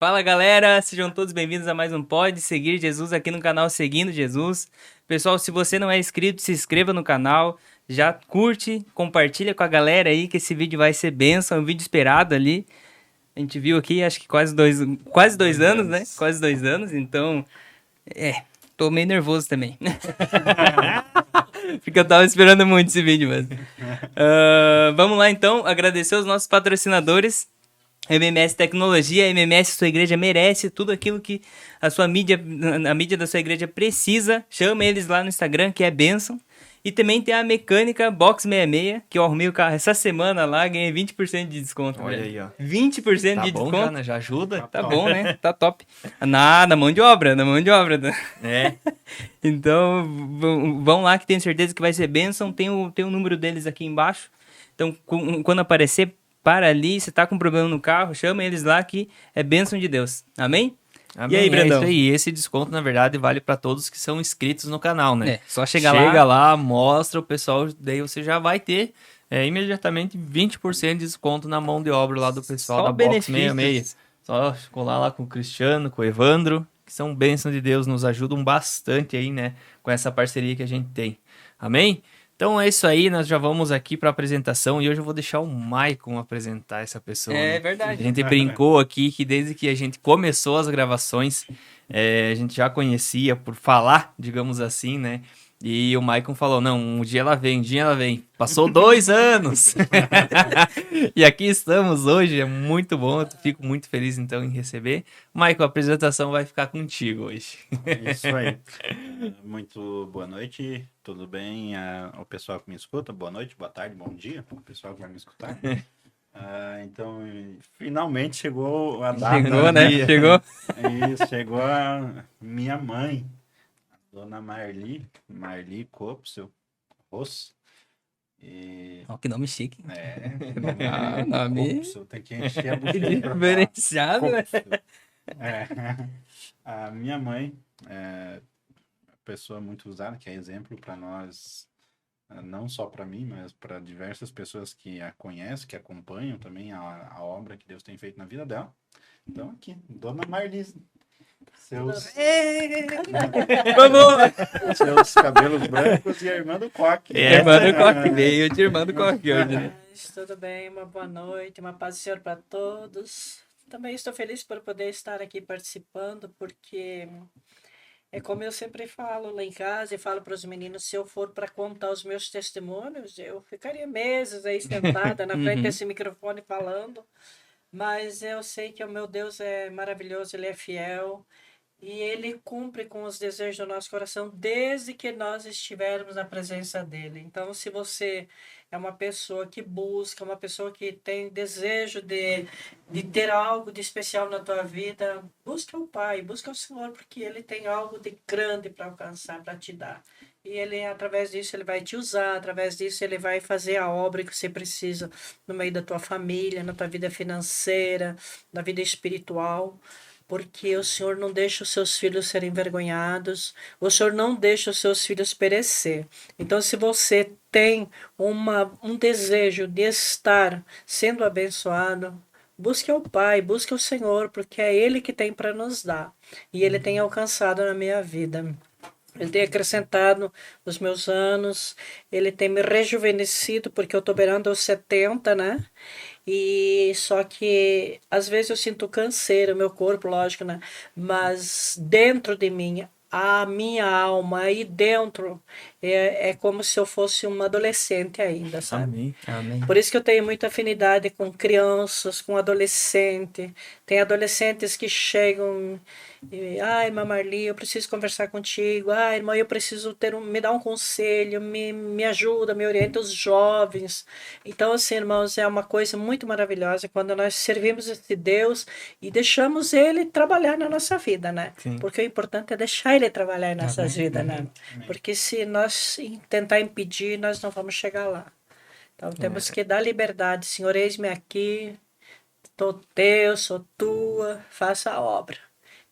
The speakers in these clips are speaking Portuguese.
Fala galera, sejam todos bem-vindos a mais um Pode Seguir Jesus aqui no canal Seguindo Jesus. Pessoal, se você não é inscrito, se inscreva no canal, já curte, compartilha com a galera aí que esse vídeo vai ser bênção, é um vídeo esperado ali. A gente viu aqui, acho que quase dois anos, né? Quase 2 anos, então, tô meio nervoso também. Porque eu tava esperando muito esse vídeo mesmo. Vamos lá então, agradecer os nossos patrocinadores. MMS Tecnologia, MMS sua igreja merece tudo aquilo que a mídia da sua igreja precisa. Chama eles lá no Instagram, que é bênção. E também tem a Mecânica Box 66, que eu arrumei o carro essa semana lá, ganhei 20% de desconto. Olha velho. aí, ó. 20% Tá de bom desconto. já, né? Já ajuda. Tá bom, né? Tá top. Na mão de obra, É. Então, vão lá que tenho certeza que vai ser bênção. Tem o número deles aqui embaixo. Então, quando aparecer, para ali. Se tá com problema no carro, chama eles lá que é bênção de Deus. Amém? Amém. E aí, Brandão? É isso aí. Esse desconto, na verdade, vale para todos que são inscritos no canal, né? Só chega lá, mostra o pessoal, daí você já vai ter imediatamente 20% de desconto na mão de obra lá do pessoal Só da Box benefícios. 66. Só colar lá com o Cristiano, com o Evandro, que são bênçãos de Deus, nos ajudam bastante aí, né? Com essa parceria que a gente tem. Amém? Então é isso aí, nós já vamos aqui para a apresentação e hoje eu vou deixar o Maicon apresentar essa pessoa. É né? verdade. A gente brincou aqui que desde que a gente começou as gravações, a gente já conhecia por falar, digamos assim, né? E o Maicon falou, não, um dia ela vem, um dia ela vem. Passou 2 anos! E aqui estamos hoje, é muito bom, eu fico muito feliz então em receber. Maicon, a apresentação vai ficar contigo hoje. Isso aí. Muito boa noite, tudo bem? O pessoal que me escuta, boa noite, boa tarde, bom dia, o pessoal que vai me escutar. Então, finalmente chegou a data. Chegou, né? Chegou. Isso, chegou a minha mãe, a dona Marli Kopsel Ross. Ó, que nome chique. Nome Kopsel, tem que encher a bochecha. Diferenciado, né? A minha mãe é uma pessoa muito usada, que é exemplo para nós, não só para mim, mas para diversas pessoas que a conhecem, que acompanham também a obra que Deus tem feito na vida dela. Então, aqui, Dona Marli, seus cabelos brancos e a irmã do Coque. Irmã do Coque, veio de irmã do Coque hoje, né? Tudo bem, uma boa noite, uma paz do Senhor para todos. Também estou feliz por poder estar aqui participando, porque é como eu sempre falo lá em casa e falo para os meninos, se eu for para contar os meus testemunhos, eu ficaria meses aí sentada na frente desse microfone falando, mas eu sei que o meu Deus é maravilhoso, Ele é fiel e Ele cumpre com os desejos do nosso coração desde que nós estivermos na presença dEle. Então, se você é uma pessoa que busca, uma pessoa que tem desejo de ter algo de especial na tua vida, busca o Pai, busca o Senhor, porque Ele tem algo de grande para alcançar, para te dar. E Ele, através disso, Ele vai te usar, através disso, Ele vai fazer a obra que você precisa no meio da tua família, na tua vida financeira, na vida espiritual. Porque o Senhor não deixa os seus filhos serem envergonhados, o Senhor não deixa os seus filhos perecer. Então, se você tem um desejo de estar sendo abençoado, busque o Pai, busque o Senhor, porque é Ele que tem para nos dar. E Ele tem alcançado na minha vida. Ele tem acrescentado os meus anos, Ele tem me rejuvenescido, porque eu estou beirando aos 70, né? E só que às vezes eu sinto canseira, meu corpo, lógico, né? Mas dentro de mim, a minha alma aí dentro é como se eu fosse uma adolescente ainda, sabe? Amém. Por isso que eu tenho muita afinidade com crianças, com adolescente. Tem adolescentes que chegam e, irmã Marli, eu preciso conversar contigo. Irmã, eu preciso me dar um conselho, me ajuda, me orienta, os jovens. Então, assim, irmãos, é uma coisa muito maravilhosa quando nós servimos esse Deus e deixamos Ele trabalhar na nossa vida, né? Sim. Porque o importante é deixar Ele trabalhar em nossas vidas, né? Porque se nós tentar impedir, nós não vamos chegar lá. Então, temos que dar liberdade. Senhor, eis-me aqui, estou teu, sou tua, faça a obra.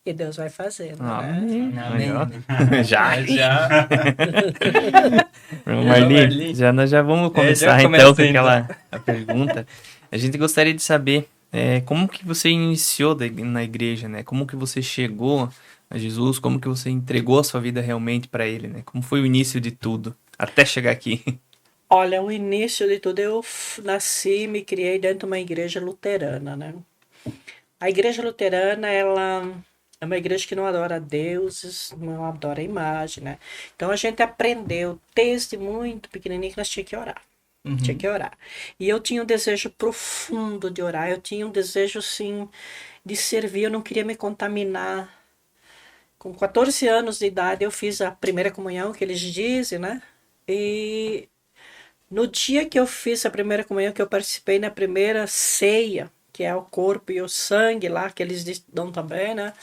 E Deus vai fazer, né? Amém. Já. Marli, Marli, nós já vamos começar já então começa com então. a pergunta. A gente gostaria de saber como que você iniciou na igreja, né? Como que você chegou a Jesus? Como que você entregou a sua vida realmente para Ele, né? Como foi o início de tudo até chegar aqui? Olha, o início de tudo, eu nasci e me criei dentro de uma igreja luterana, né? A igreja luterana, ela é uma igreja que não adora deuses, não adora imagem, né? Então a gente aprendeu desde muito pequenininho que nós tínhamos que orar. Tinha que orar. E eu tinha um desejo profundo de orar. Eu tinha um desejo, assim, de servir. Eu não queria me contaminar. Com 14 anos de idade, eu fiz a primeira comunhão, que eles dizem, né? E no dia que eu fiz a primeira comunhão, que eu participei na primeira ceia, que é o corpo e o sangue lá, que eles dão também, né?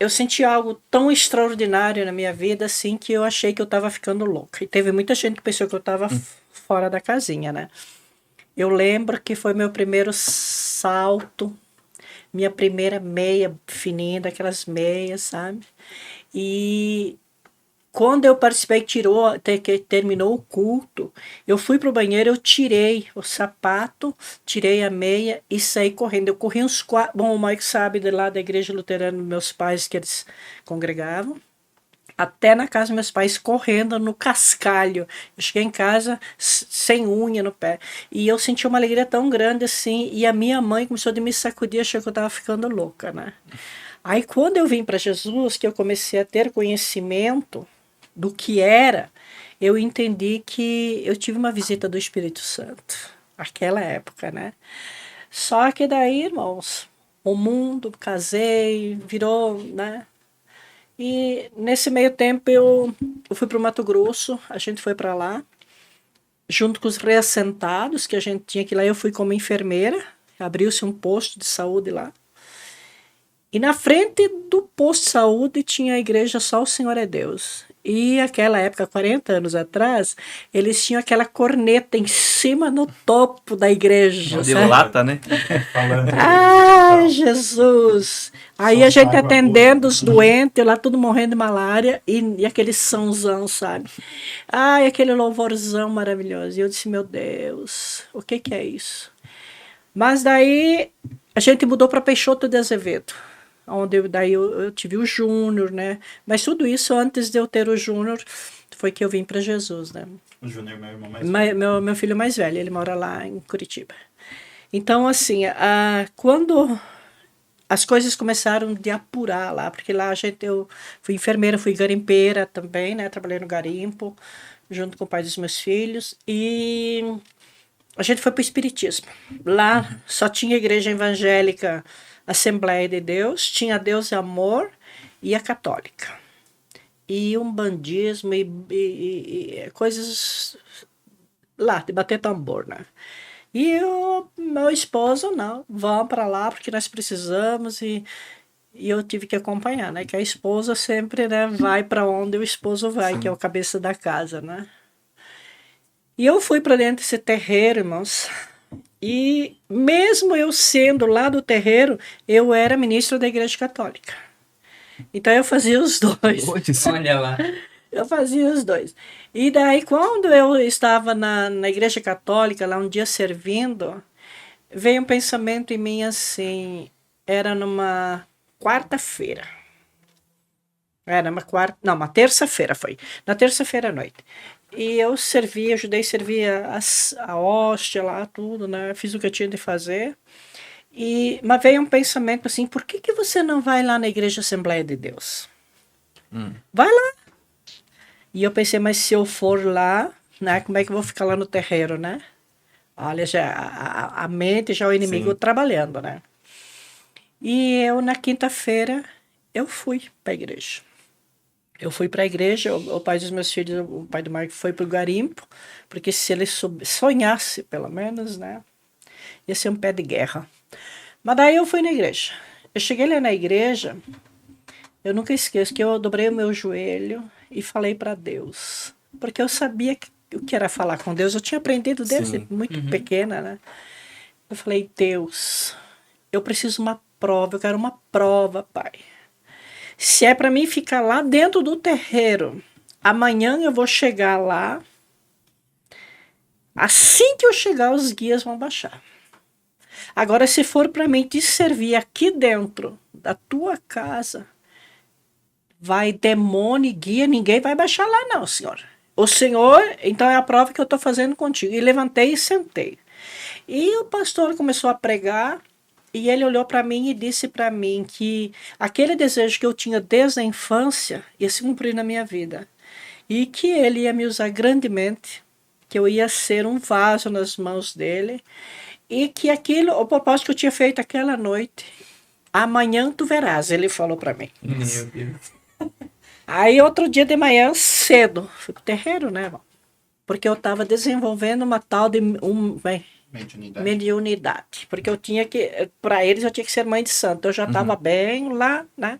Eu senti algo tão extraordinário na minha vida, assim, que eu achei que eu estava ficando louca. E teve muita gente que pensou que eu estava fora da casinha, né? Eu lembro que foi meu primeiro salto, minha primeira meia fininha, daquelas meias, sabe? E quando eu participei, que terminou o culto, eu fui pro banheiro, eu tirei o sapato, tirei a meia e saí correndo. Eu corri uns 4. Bom, o Mike sabe de lá da igreja luterana, meus pais, que eles congregavam. Até na casa dos meus pais, correndo no cascalho. Eu cheguei em casa sem unha no pé. E eu senti uma alegria tão grande assim. E a minha mãe começou a me sacudir, achou que eu estava ficando louca, né? Aí quando eu vim para Jesus, que eu comecei a ter conhecimento do que era, eu entendi que eu tive uma visita do Espírito Santo. Aquela época, né? Só que daí, irmãos, o mundo, casei, virou, né? E nesse meio tempo eu fui para o Mato Grosso, a gente foi para lá, junto com os reassentados que a gente tinha que ir lá. Eu fui como enfermeira, abriu-se um posto de saúde lá. E na frente do posto de saúde tinha a igreja Só o Senhor é Deus. E aquela época, 40 anos atrás, eles tinham aquela corneta em cima no topo da igreja. De lata, né? Falando. Ai, Jesus! Aí a gente atendendo os doentes, lá tudo morrendo de malária, e aquele sonzão, sabe? Ai, aquele louvorzão maravilhoso. E eu disse, meu Deus, o que é isso? Mas daí a gente mudou para Peixoto de Azevedo, onde daí eu tive o Júnior, né? Mas tudo isso antes de eu ter o Júnior foi que eu vim para Jesus, né? O Júnior é meu irmão mais velho. Meu filho mais velho, ele mora lá em Curitiba. Então, assim, quando as coisas começaram de apurar lá, porque lá eu fui enfermeira, fui garimpeira também, né? Trabalhei no garimpo, junto com o pai dos meus filhos, e a gente foi para o Espiritismo. Lá só tinha igreja evangélica, Assembleia de Deus, tinha Deus e Amor e a católica. E um bandismo e coisas lá, de bater tambor, né? E meu esposo, não, vamos para lá porque nós precisamos e eu tive que acompanhar, né? Que a esposa sempre, né, vai para onde o esposo vai, que é o cabeça da casa, né? E eu fui para dentro desse terreiro, irmãos. E mesmo eu sendo lá do terreiro, eu era ministro da Igreja Católica. Então eu fazia os dois. Olha lá. Eu fazia os dois. E daí, quando eu estava na Igreja Católica, lá um dia servindo, veio um pensamento em mim assim, era numa quarta-feira. Era uma terça-feira foi. Na terça-feira à noite. E eu ajudei a servir a hóstia lá, tudo, né? Fiz o que eu tinha de fazer. Mas veio um pensamento assim, por que você não vai lá na Igreja Assembleia de Deus? Vai lá. E eu pensei, mas se eu for lá, né, como é que eu vou ficar lá no terreiro, né? Olha, já a mente, já o inimigo trabalhando, né? E eu, na quinta-feira, eu fui para a igreja. Eu fui para a igreja, o pai dos meus filhos, o pai do Marco foi para o garimpo, porque se ele sonhasse, pelo menos, né, ia ser um pé de guerra. Mas daí eu fui na igreja. Eu cheguei lá na igreja, eu nunca esqueço que eu dobrei o meu joelho e falei para Deus, porque eu sabia o que era falar com Deus, eu tinha aprendido desde muito pequena, né? Eu falei, Deus, eu preciso de uma prova, eu quero uma prova, Pai. Se é para mim ficar lá dentro do terreiro, amanhã eu vou chegar lá, assim que eu chegar os guias vão baixar. Agora, se for para mim te servir aqui dentro da tua casa, vai demônio e guia, ninguém vai baixar lá não, senhor. O senhor, então é a prova que eu estou fazendo contigo. E levantei e sentei. E o pastor começou a pregar, e ele olhou para mim e disse para mim que aquele desejo que eu tinha desde a infância ia se cumprir na minha vida. E que ele ia me usar grandemente, que eu ia ser um vaso nas mãos dele, e que aquilo, o propósito que eu tinha feito aquela noite, amanhã tu verás, ele falou para mim. Meu Deus. Aí outro dia de manhã, cedo, fui pro terreiro, né, irmão? Porque eu estava desenvolvendo uma tal de Mediunidade. mediunidade. Porque eu tinha que, para eles eu tinha que ser mãe de santo. Eu já estava bem lá, né?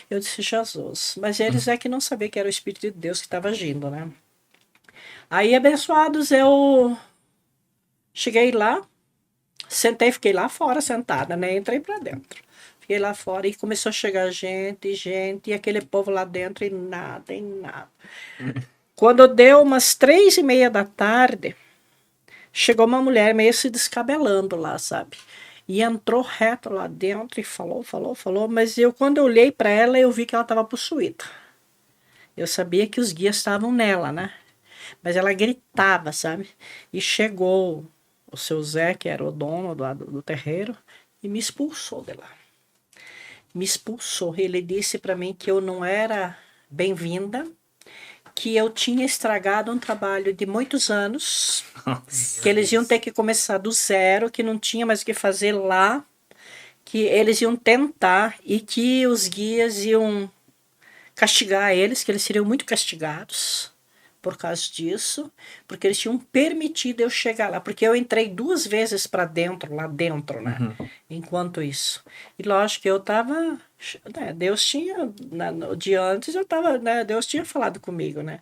Eu disse, Jesus. Mas eles é que não sabiam que era o Espírito de Deus que estava agindo, né? Aí, abençoados, eu cheguei lá, sentei, fiquei lá fora sentada, né? Entrei para dentro. Fiquei lá fora e começou a chegar gente, e aquele povo lá dentro e nada, e nada. Quando deu umas 3:30 da tarde, chegou uma mulher meio se descabelando lá, sabe? E entrou reto lá dentro e falou, mas quando eu olhei para ela, eu vi que ela estava possuída. Eu sabia que os guias estavam nela, né? Mas ela gritava, sabe? E chegou o seu Zé, que era o dono do terreiro, e me expulsou de lá. Me expulsou. Ele disse para mim que eu não era bem-vinda, que eu tinha estragado um trabalho de muitos anos, que eles iam ter que começar do zero, que não tinha mais o que fazer lá, que eles iam tentar e que os guias iam castigar eles, que eles seriam muito castigados por causa disso, porque eles tinham permitido eu chegar lá, porque eu entrei 2 vezes para dentro, lá dentro, né? Enquanto isso. E lógico que eu estava, né, Deus tinha, no dia antes eu estava, né, Deus tinha falado comigo, né?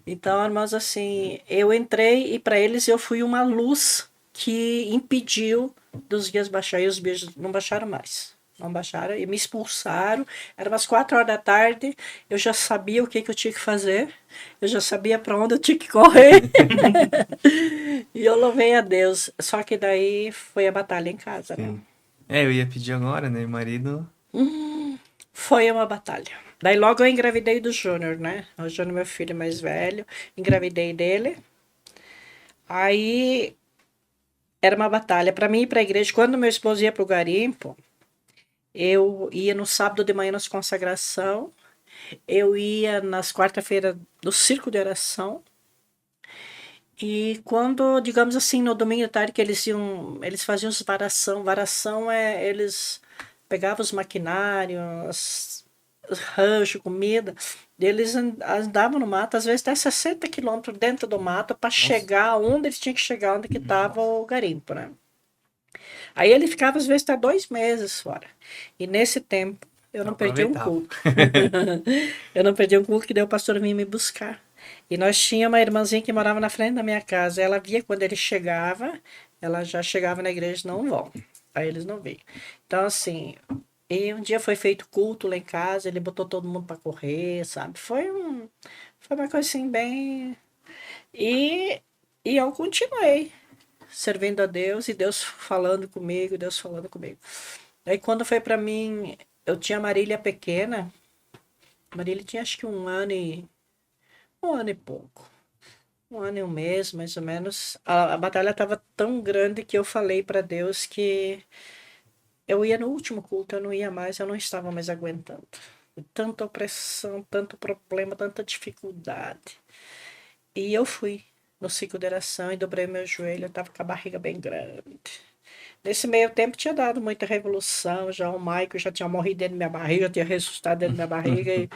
Então, irmãos, assim, eu entrei e para eles eu fui uma luz que impediu dos guias baixar, e os guias não baixaram mais. Não baixaram e me expulsaram. Era umas 4 horas da tarde. Eu já sabia o que eu tinha que fazer. Eu já sabia para onde eu tinha que correr. E eu louvei a Deus. Só que daí foi a batalha em casa, né? Eu ia pedir agora, né? Marido. Foi uma batalha. Daí logo eu engravidei do Júnior, né? O Júnior, meu filho mais velho. Engravidei dele. Aí era uma batalha para mim ir para a igreja. Quando meu esposo ia para o garimpo, eu ia no sábado de manhã nas consagração, eu ia nas quarta-feiras do círculo de oração, e quando, digamos assim, no domingo à tarde que eles faziam os varação eles pegavam os maquinários, os ranchos, comida, eles andavam no mato, às vezes até 60 quilômetros dentro do mato para chegar onde eles tinham que chegar, onde que estava o garimpo, né? Aí ele ficava, às vezes, até 2 meses fora. E nesse tempo, eu não perdi um culto. Eu não perdi um culto, que daí o pastor vinha me buscar. E nós tínhamos uma irmãzinha que morava na frente da minha casa. Ela via quando ele chegava, ela já chegava na igreja, não vão. Aí eles não veio. Então, assim, e um dia foi feito culto lá em casa, ele botou todo mundo para correr, sabe? Foi uma coisa assim, bem... E eu continuei servindo a Deus e Deus falando comigo, Deus falando comigo. Aí quando foi para mim, eu tinha a Marília pequena, a Marília tinha acho que um ano e pouco, 1 ano e 1 mês, mais ou menos. A batalha estava tão grande que eu falei para Deus que eu ia no último culto, eu não ia mais, eu não estava mais aguentando. Tanta opressão, tanto problema, tanta dificuldade. E eu fui no ciclo de oração e dobrei meu joelho, eu estava com a barriga bem grande. Nesse meio tempo tinha dado muita revolução, já o Michael já tinha morrido dentro da minha barriga, já tinha ressuscitado dentro da minha barriga,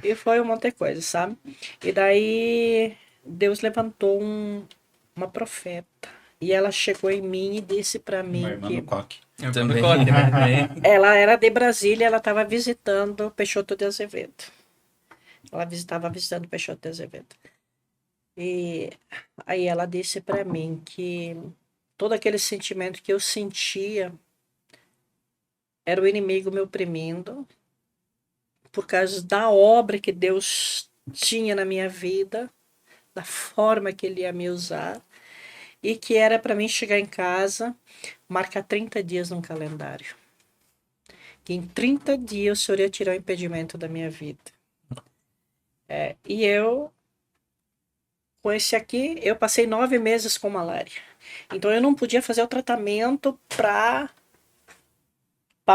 e foi um monte de coisa, sabe? E daí Deus levantou uma profeta, e ela chegou em mim e disse para mim Uma irmã que... do Coque. Eu Também. concordo, né? Ela era de Brasília, ela estava visitando Peixoto de Azevedo. Ela estava visitando Peixoto de Azevedo. E aí ela disse para mim que todo aquele sentimento que eu sentia era o inimigo me oprimindo por causa da obra que Deus tinha na minha vida, da forma que ele ia me usar. e que era para mim chegar em casa, marcar 30 dias num calendário. Que em 30 dias o Senhor ia tirar o impedimento da minha vida. E eu, com esse aqui, eu passei 9 meses com malária. Então eu não podia fazer o tratamento para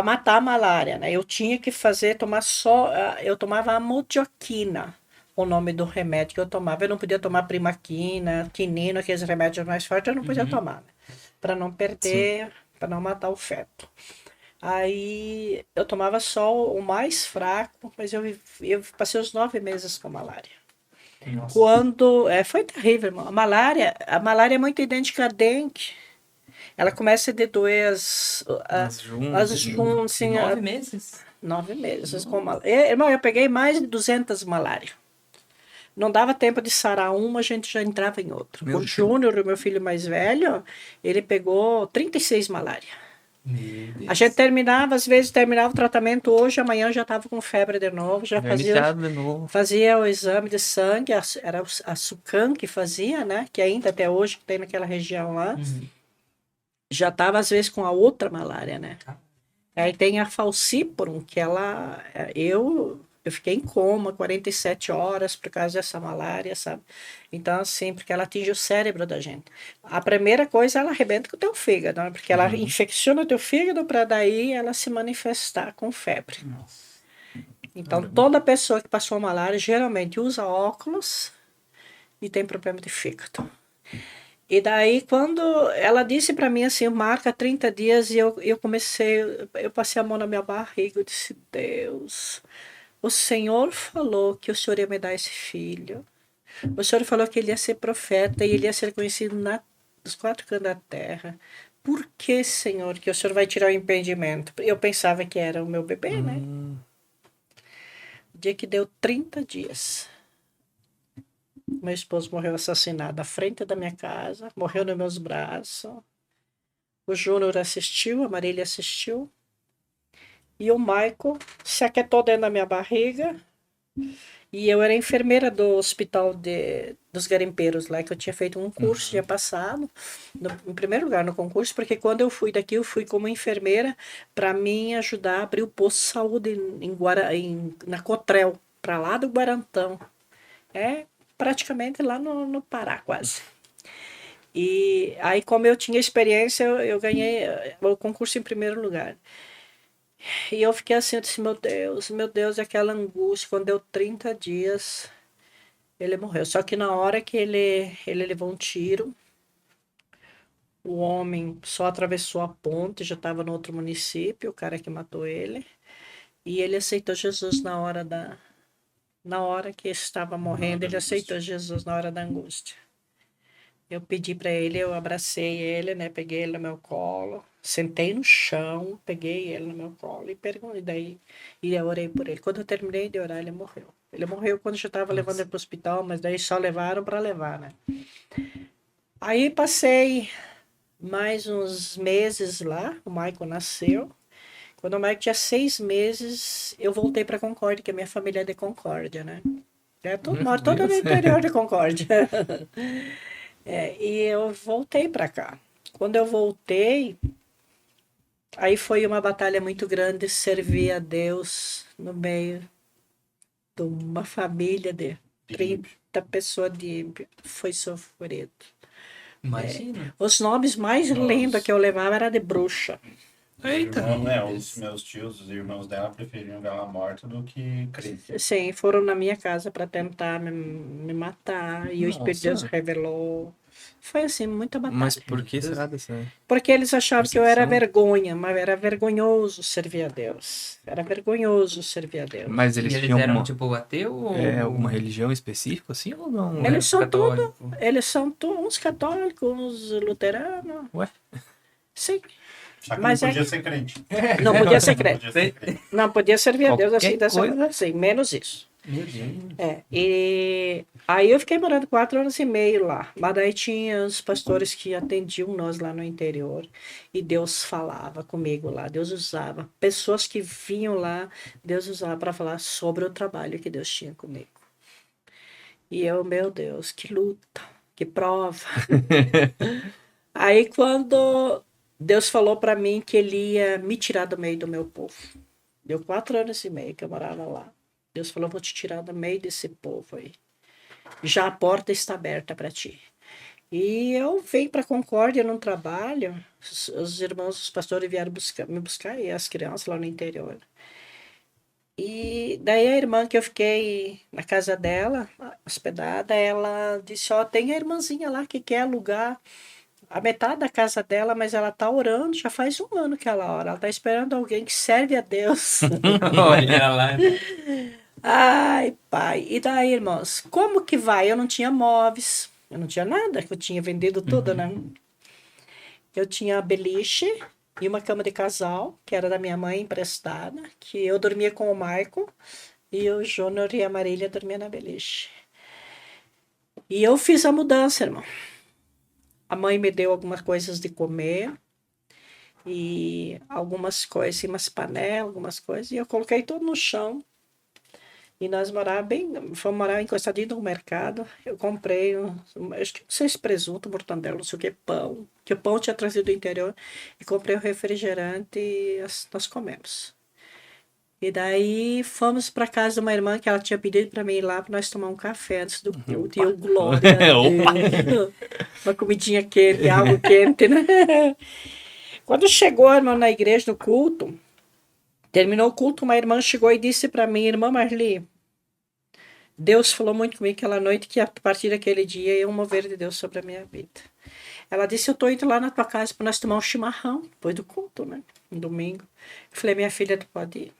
matar a malária, né? Eu tinha que tomar só, eu tomava a modioquina, o nome do remédio que eu tomava. Eu não podia tomar primaquina, quinino, aqueles remédios mais fortes, eu não podia tomar, né? Para não perder, para não matar o feto. Aí eu tomava só o mais fraco, mas eu passei os 9 meses com malária. Nossa. Quando foi terrível, irmão. A malária é muito idêntica à dengue. Ela começa a doer as juntas, assim, 9 meses? 9 meses com malária. Irmão, eu peguei mais de 200 malária. Não dava tempo de sarar uma, a gente já entrava em outra. Meu O Deus. Júnior, o meu filho mais velho, ele pegou 36 malária. Meu Deus. A gente às vezes terminava o tratamento hoje, amanhã já estava com febre de novo, já Verniciado de novo. fazia o exame de sangue, era a SUCAM que fazia, né? Que ainda até hoje tem naquela região lá. Já estava às vezes com a outra malária, né? Aí tem a falciparum, que eu fiquei em coma 47 horas por causa dessa malária, sabe? Então, assim, porque ela atinge o cérebro da gente. A primeira coisa, ela arrebenta com o teu fígado, né? Porque ela infecciona o teu fígado para daí ela se manifestar com febre. Então, toda pessoa que passou malária geralmente usa óculos e tem problema de fígado. E daí, quando ela disse para mim assim, marca 30 dias, e eu passei a mão na minha barriga, eu disse, Deus, o Senhor falou que o Senhor ia me dar esse filho. O Senhor falou que ele ia ser profeta e ele ia ser conhecido nos 4 cantos da terra. Por que, Senhor, que o Senhor vai tirar o impedimento? Eu pensava que era o meu bebê, né? O dia que deu 30 dias. Meu esposo morreu assassinado à frente da minha casa, morreu nos meus braços. O Júnior assistiu, a Marília assistiu. E o Michael se aquietou dentro da minha barriga. E eu era enfermeira do hospital dos garimpeiros lá, que eu tinha feito um curso, tinha passado, em primeiro lugar no concurso, porque quando eu fui daqui, eu fui como enfermeira para mim ajudar a abrir o posto de saúde na Cotrel, para lá do Guarantão. Praticamente lá no Pará, quase. E aí, como eu tinha experiência, eu ganhei o concurso em primeiro lugar. E eu fiquei assim, eu disse, meu Deus, aquela angústia. Quando deu 30 dias, ele morreu. Só que na hora que ele levou um tiro, o homem só atravessou a ponte, já estava no outro município, o cara que matou ele. E ele aceitou Jesus na hora que estava morrendo, ele aceitou Jesus na hora da angústia. Eu pedi para ele, eu abracei ele, né? Peguei ele no meu colo, sentei no chão, peguei ele no meu colo e perguntei, e eu orei por ele. Quando eu terminei de orar, ele morreu. Ele morreu quando eu já estava levando ele para o hospital, mas daí só levaram para levar, né? Aí passei mais uns meses lá, o Michael nasceu. Quando o Michael tinha 6 meses, eu voltei para Concórdia, que a minha família é de Concórdia, né? Moro todo no interior de Concórdia. E eu voltei para cá. Quando eu voltei, aí foi uma batalha muito grande servir a Deus no meio de uma família de 30 pessoas de ímpio. Foi sofrido. Imagina. Os nomes mais lindos que eu levava era de bruxa. Eita. Os meus tios, os irmãos dela, preferiam ver ela morta do que crer. Sim, foram na minha casa para tentar me matar. E o Espírito de Deus Nossa. revelou. Foi assim, muita batalha. Mas por que será dessa? Porque eles achavam que eu era Perseguição? vergonha, mas era vergonhoso servir a Deus. Era vergonhoso servir a Deus. Mas E eles eles tinham eram, alguma, tipo, ateu ou... alguma religião específica, assim, ou não? Ou Eles era são tudo, católico? eles são uns católicos, uns luteranos. Ué? Sim. Só que Mas não é podia ser crente. Não podia ser crente. Podia ser crente. Não podia servir a Deus assim, Qualquer dessa coisa. assim, menos isso. Meu Deus. E aí eu fiquei morando 4 anos e meio lá. Mas daí tinha os pastores que atendiam nós lá no interior. E Deus falava comigo lá. Deus usava. Pessoas que vinham lá, Deus usava para falar sobre o trabalho que Deus tinha comigo. E eu, meu Deus, que luta, que prova. Aí quando Deus falou para mim que ele ia me tirar do meio do meu povo. Deu 4 anos e meio que eu morava lá. Deus falou, vou te tirar do meio desse povo aí. Já a porta está aberta para ti. E eu vim para Concórdia num trabalho. Os irmãos, os pastores vieram me buscar e as crianças lá no interior. E daí a irmã que eu fiquei na casa dela, hospedada, ela disse, ó, tem a irmãzinha lá que quer alugar a metade da casa dela, mas ela tá orando, já faz 1 ano que ela ora. Ela tá esperando alguém que serve a Deus. Olha lá. Ai, pai. E daí, irmãos, como que vai? Eu não tinha móveis, eu não tinha nada, que eu tinha vendido tudo, né? Eu tinha beliche e uma cama de casal, que era da minha mãe emprestada, que eu dormia com o Marco e o Júnior e a Marília dormiam na beliche. E eu fiz a mudança, irmão. A mãe me deu algumas coisas de comer e algumas coisas, umas panelas, algumas coisas, e eu coloquei tudo no chão. E nós fomos morar encostadinho no mercado. Eu comprei, acho que não sei se presunto, mortandela, não sei o que, pão. Que o pão tinha trazido do interior. E comprei o refrigerante e nós comemos. E daí fomos para casa de uma irmã que ela tinha pedido para mim ir lá para nós tomar um café antes do culto. E eu, glória a Deus. Uma comidinha quente, algo quente, né? Quando chegou, irmão, na igreja, no culto, terminou o culto, uma irmã chegou e disse para mim, irmã Marli, Deus falou muito comigo aquela noite que a partir daquele dia ia um mover de Deus sobre a minha vida. Ela disse, eu tô indo lá na tua casa para nós tomar um chimarrão, depois do culto, né? Um domingo. Eu falei, minha filha, tu pode ir.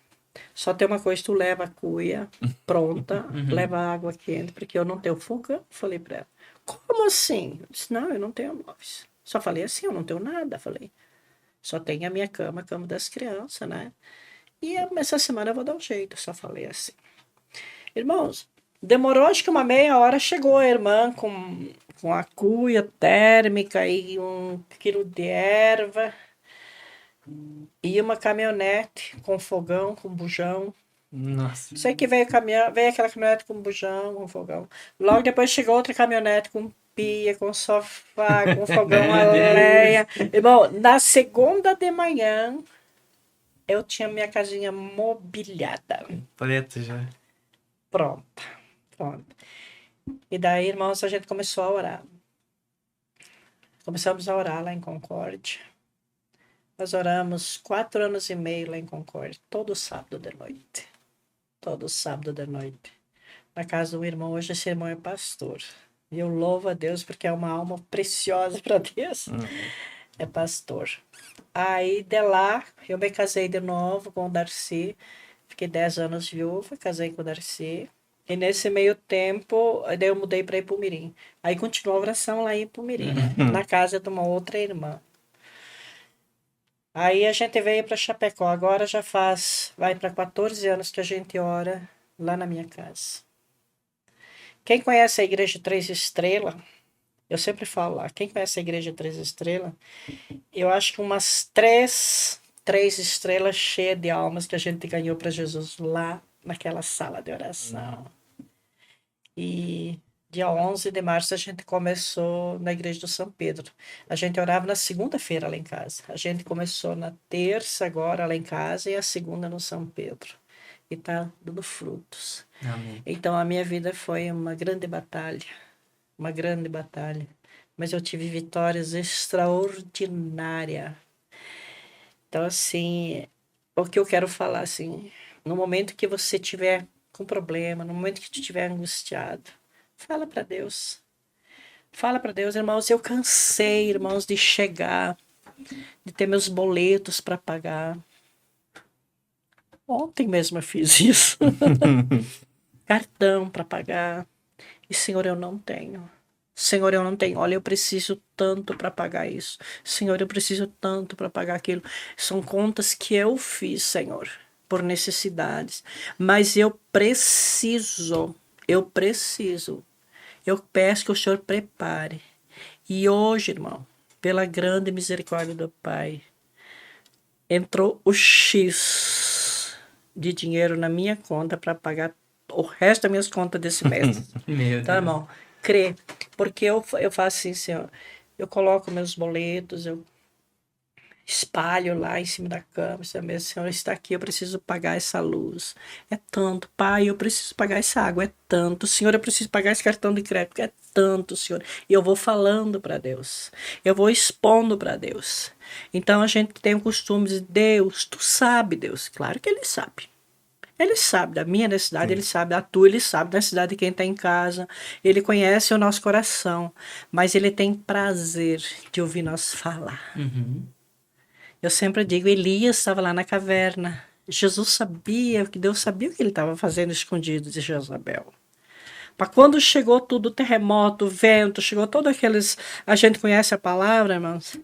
Só tem uma coisa, tu leva a cuia pronta, leva água quente, porque eu não tenho fogão. Falei para ela, como assim? Eu disse, não, eu não tenho móveis. Só falei assim, eu não tenho nada. Falei, só tenho a minha cama, a cama das crianças, né? E essa semana eu vou dar um jeito. Só falei assim. Irmãos, demorou acho que uma meia hora, chegou a irmã com a cuia térmica e 1 quilo de erva. E uma caminhonete com fogão, com bujão. Nossa. Sei que veio aquela caminhonete com bujão, com fogão. Logo depois chegou outra caminhonete com pia, com sofá, com fogão a lenha. Irmão, na segunda de manhã, eu tinha minha casinha mobiliada. Preto já. Pronta. E daí, irmãos, a gente começou a orar. Começamos a orar lá em Concórdia. Nós oramos 4 anos e meio lá em Concórdia, todo sábado de noite. Todo sábado de noite. Na casa do irmão, hoje esse irmão é pastor. E eu louvo a Deus porque é uma alma preciosa para Deus. É pastor. Aí de lá, eu me casei de novo com o Darcy. Fiquei 10 anos viúva, casei com o Darcy. E nesse meio tempo, daí eu mudei para Ipumirim. Aí continuou a oração lá em Ipumirim, né? Na casa de uma outra irmã. Aí a gente veio para Chapecó. Agora vai para 14 anos que a gente ora lá na minha casa. Quem conhece a Igreja 3 Estrelas, eu sempre falo lá, quem conhece a Igreja 3 Estrelas, eu acho que umas 3 estrelas cheias de almas que a gente ganhou para Jesus lá naquela sala de oração. E dia 11 de março a gente começou na igreja do São Pedro. A gente orava na segunda-feira lá em casa. A gente começou na terça agora lá em casa e a segunda no São Pedro. E tá dando frutos. Amém. Então a minha vida foi uma grande batalha. Uma grande batalha. Mas eu tive vitórias extraordinárias. Então assim, o que eu quero falar assim, no momento que você tiver com problema, no momento que tu estiver angustiado, fala para Deus. Fala para Deus, irmãos. Eu cansei, irmãos, de chegar, de ter meus boletos para pagar. Ontem mesmo eu fiz isso. Cartão para pagar. E, Senhor, eu não tenho. Senhor, eu não tenho. Olha, eu preciso tanto para pagar isso. Senhor, eu preciso tanto para pagar aquilo. São contas que eu fiz, Senhor, por necessidades. Mas eu preciso. Eu peço que o Senhor prepare. E hoje, irmão, pela grande misericórdia do Pai, entrou o X de dinheiro na minha conta para pagar o resto das minhas contas desse mês. Meu Então, Deus. irmão, crê. Porque eu faço assim, Senhor. Eu coloco meus boletos, eu espalho lá em cima da cama, sabe? Senhor, está aqui, eu preciso pagar essa luz. É tanto, pai, eu preciso pagar essa água, é tanto. Senhor, eu preciso pagar esse cartão de crédito, é tanto, Senhor. E eu vou falando para Deus. Eu vou expondo para Deus. Então a gente tem o costume de Deus, tu sabe, Deus. Claro que ele sabe. Ele sabe da minha necessidade, ele sabe da tua, ele sabe da necessidade de quem está em casa. Ele conhece o nosso coração, mas ele tem prazer de ouvir nós falar. Eu sempre digo, Elias estava lá na caverna. Jesus sabia, que Deus sabia o que ele estava fazendo escondido de Jezabel. Mas quando chegou tudo, o terremoto, o vento, chegou todos aqueles... A gente conhece a palavra, irmãos?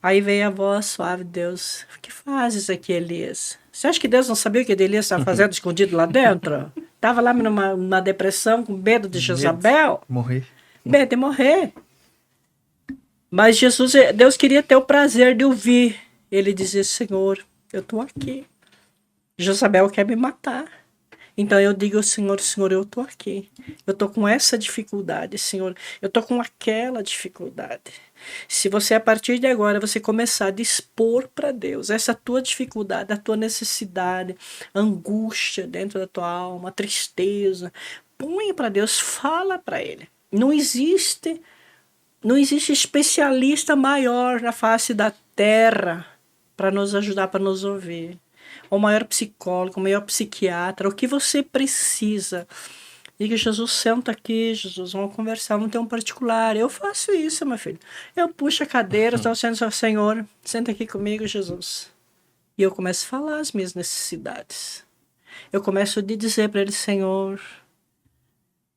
Aí veio a voz suave de Deus. O que fazes aqui, Elias? Você acha que Deus não sabia o que Elias estava fazendo escondido lá dentro? Estava lá numa depressão, com medo de Jezabel? Morrer. Medo de morrer. Mas Deus queria ter o prazer de ouvir. Ele dizia, Senhor, eu estou aqui. Jezabel quer me matar. Então eu digo, Senhor, eu estou aqui. Eu estou com essa dificuldade, Senhor. Eu estou com aquela dificuldade. Se você, a partir de agora, você começar a dispor para Deus essa tua dificuldade, a tua necessidade, angústia dentro da tua alma, tristeza, põe para Deus, fala para Ele. Não existe especialista maior na face da terra para nos ajudar, para nos ouvir. O maior psicólogo, o maior psiquiatra, o que você precisa. Diga, Jesus, senta aqui, Jesus, vamos conversar, vamos ter um particular. Eu faço isso, meu filho. Eu puxo a cadeira, estou sendo Senhor, senta aqui comigo, Jesus. E eu começo a falar as minhas necessidades. Eu começo a dizer para Ele, Senhor,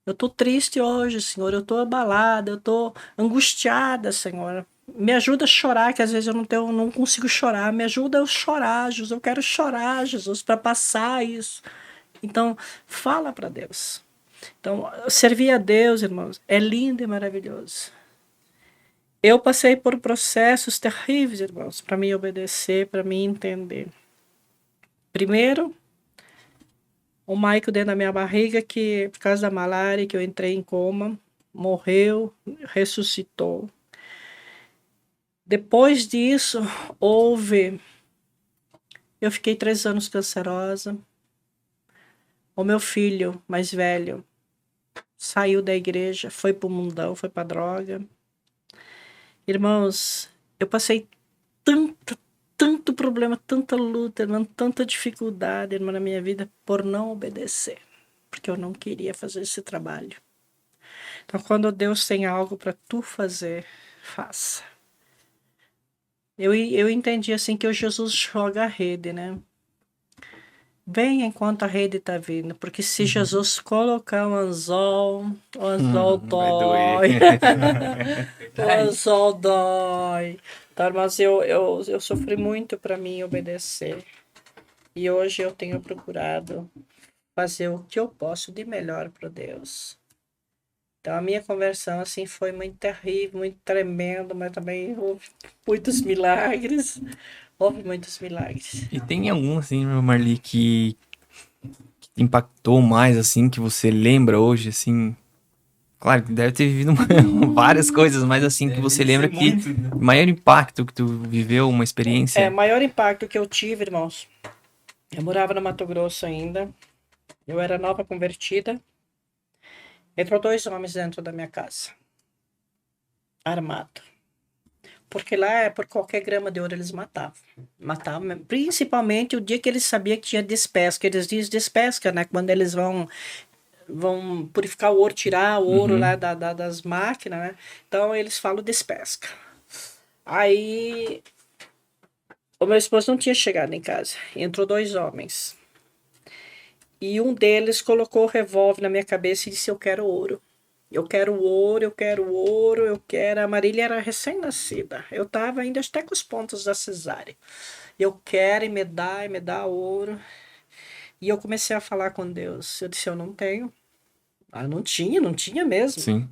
eu estou triste hoje, Senhor, eu estou abalada, eu estou angustiada, Senhor. Me ajuda a chorar, que às vezes eu não consigo chorar. Me ajuda a chorar, Jesus. Eu quero chorar, Jesus, para passar isso. Então, fala para Deus. Então, servir a Deus, irmãos, é lindo e maravilhoso. Eu passei por processos terríveis, irmãos, para me obedecer, para me entender. Primeiro, o Maico dentro da minha barriga, que por causa da malária, que eu entrei em coma, morreu, ressuscitou. Depois disso, eu fiquei 3 anos cancerosa. O meu filho mais velho saiu da igreja, foi pro mundão, foi pra droga. Irmãos, eu passei tanto problema, tanta luta, irmão, tanta dificuldade, irmão, na minha vida por não obedecer. Porque eu não queria fazer esse trabalho. Então, quando Deus tem algo para tu fazer, faça. Eu entendi assim que o Jesus joga a rede, né? Vem enquanto a rede está vindo, porque se Jesus colocar um anzol, o anzol dói. O anzol dói. Então, mas eu sofri muito para mim obedecer. E hoje eu tenho procurado fazer o que eu posso de melhor para Deus. Então a minha conversão assim foi muito terrível, muito tremendo, mas também houve muitos milagres. Houve muitos milagres. E tem algum, assim, Marli, que te impactou mais, assim, que você lembra hoje, assim? Claro, que deve ter vivido várias coisas, mas assim, que você lembra que o maior impacto que tu viveu, uma experiência? O maior impacto que eu tive, irmãos, eu morava no Mato Grosso ainda, eu era nova convertida, entrou 2 homens dentro da minha casa, armado. Porque lá, por qualquer grama de ouro, eles matavam. Matavam, principalmente o dia que eles sabiam que tinha despesca. Eles dizem despesca, né? Quando eles vão purificar o ouro, tirar o ouro lá das máquinas, né? Então, eles falam despesca. Aí, o meu esposo não tinha chegado em casa. Entrou 2 homens. E um deles colocou o revólver na minha cabeça e disse, eu quero ouro. Eu quero ouro, eu quero ouro, eu quero... A Marília era recém-nascida. Eu estava ainda até com os pontos da cesárea. Eu quero e me dá ouro. E eu comecei a falar com Deus. Eu disse, eu não tenho. Ah, não tinha mesmo. Sim.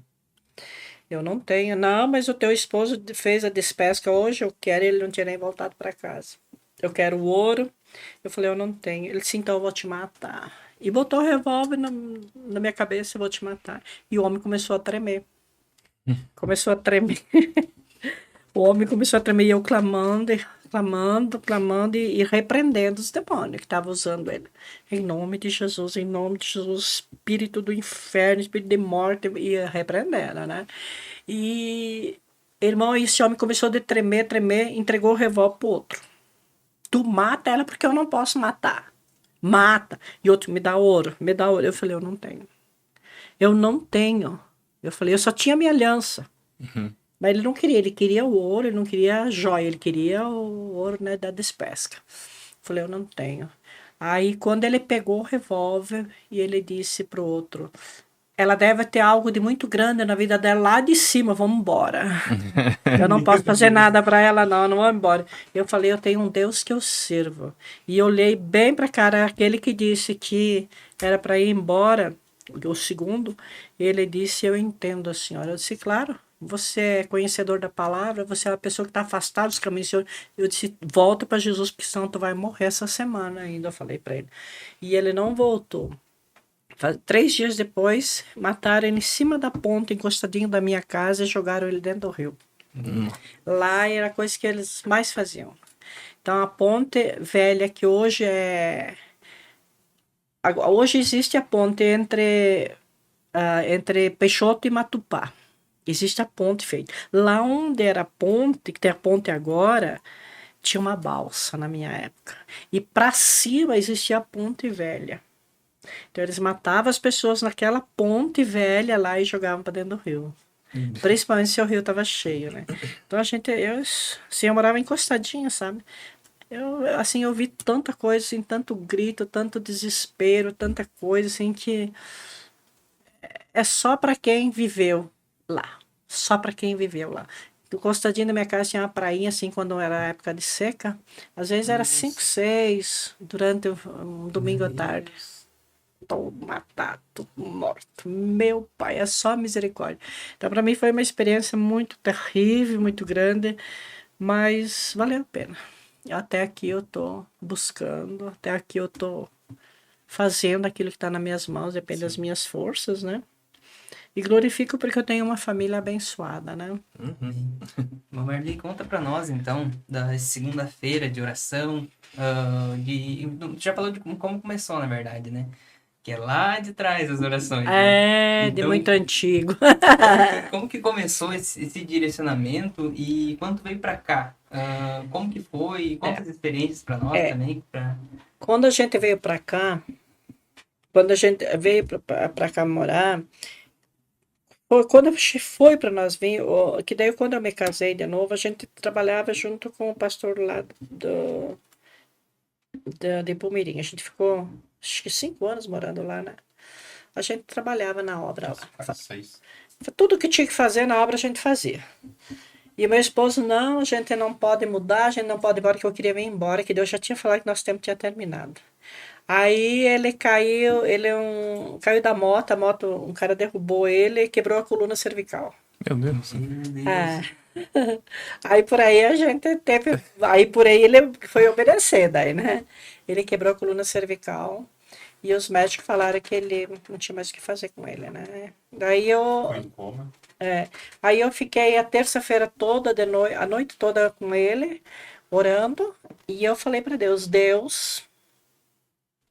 Eu não tenho. Não, mas o teu esposo fez a despesca hoje, eu quero, ele não tinha nem voltado para casa. Eu quero ouro. Eu falei, eu não tenho. Ele disse, então eu vou te matar. E botou o revólver na minha cabeça, eu vou te matar. E o homem começou a tremer. Começou a tremer. O homem começou a tremer e eu clamando e repreendendo os demônios que estavam usando ele. Em nome de Jesus, espírito do inferno, espírito de morte, e repreendendo, né? E, irmão, esse homem começou a tremer, entregou o revólver pro outro. Tu mata ela porque eu não posso matar. Mata. E outro, me dá ouro, me dá ouro. Eu falei, eu não tenho. Eu não tenho. Eu falei, eu só tinha minha aliança. Mas ele queria o ouro, ele não queria a joia, ele queria o ouro, né, da despesca. Falei, eu não tenho. Aí, quando ele pegou o revólver e ele disse pro outro, ela deve ter algo de muito grande na vida dela lá de cima, vamos embora. Eu não posso fazer nada para ela, não vou embora. Eu falei, eu tenho um Deus que eu sirvo. E eu olhei bem para cara aquele que disse que era para ir embora, o segundo, ele disse, eu entendo a senhora. Eu disse, claro, você é conhecedor da palavra, você é uma pessoa que está afastada dos caminhos do Senhor. Eu disse, volta para Jesus, porque senão tu vai morrer essa semana ainda, eu falei para ele. E ele não voltou. 3 dias depois, mataram ele em cima da ponte, encostadinho da minha casa, e jogaram ele dentro do rio. Lá era a coisa que eles mais faziam. Então, a ponte velha, que hoje é... Hoje existe a ponte entre Peixoto e Matupá. Existe a ponte feita. Lá onde era a ponte, que tem a ponte agora, tinha uma balsa na minha época. E para cima existia a ponte velha. Então eles matavam as pessoas naquela ponte velha lá e jogavam para dentro do rio. Principalmente se o rio estava cheio, né? Então eu morava encostadinha, sabe? Eu vi tanta coisa, assim, tanto grito, tanto desespero, tanta coisa, assim, que é só para quem viveu lá. Só para quem viveu lá. Encostadinho da minha casa tinha uma prainha, assim, quando era época de seca. Às vezes era 5, 6, durante um domingo à tarde. Todo matado, todo morto. Meu pai, é só misericórdia. Então, para mim foi uma experiência muito terrível, muito grande, mas valeu a pena. Até aqui eu tô buscando, até aqui eu tô fazendo aquilo que está nas minhas mãos, depende das minhas forças, né? E glorifico porque eu tenho uma família abençoada, né? Bom, Marli, conta pra nós, então, da segunda-feira de oração, tu já falou de como começou, na verdade, né? Que é lá de trás as orações, né? De Então, muito antigo. como que começou esse direcionamento e quando veio pra cá? Como que foi? Conta as experiências pra nós também. Quando a gente veio para cá, quando a gente veio para cá morar, quando a gente foi para nós vir, que daí quando eu me casei de novo, a gente trabalhava junto com o pastor lá de Palmeirinha. A gente ficou, acho que 5 anos morando lá, né? A gente trabalhava na obra lá. 6. Tudo que tinha que fazer na obra a gente fazia. E o meu esposo, não, a gente não pode mudar, a gente não pode ir embora, que eu queria vir embora, que Deus já tinha falado que nosso tempo tinha terminado. Aí ele caiu, caiu da moto, um cara derrubou ele e quebrou a coluna cervical. Meu Deus. Aí por aí a gente teve, aí por aí ele foi obedecer daí, né? Ele quebrou a coluna cervical e os médicos falaram que ele não tinha mais o que fazer com ele, né? Daí Foi em coma. aí eu fiquei a terça-feira toda de noite, a noite toda com ele, orando, e eu falei para Deus,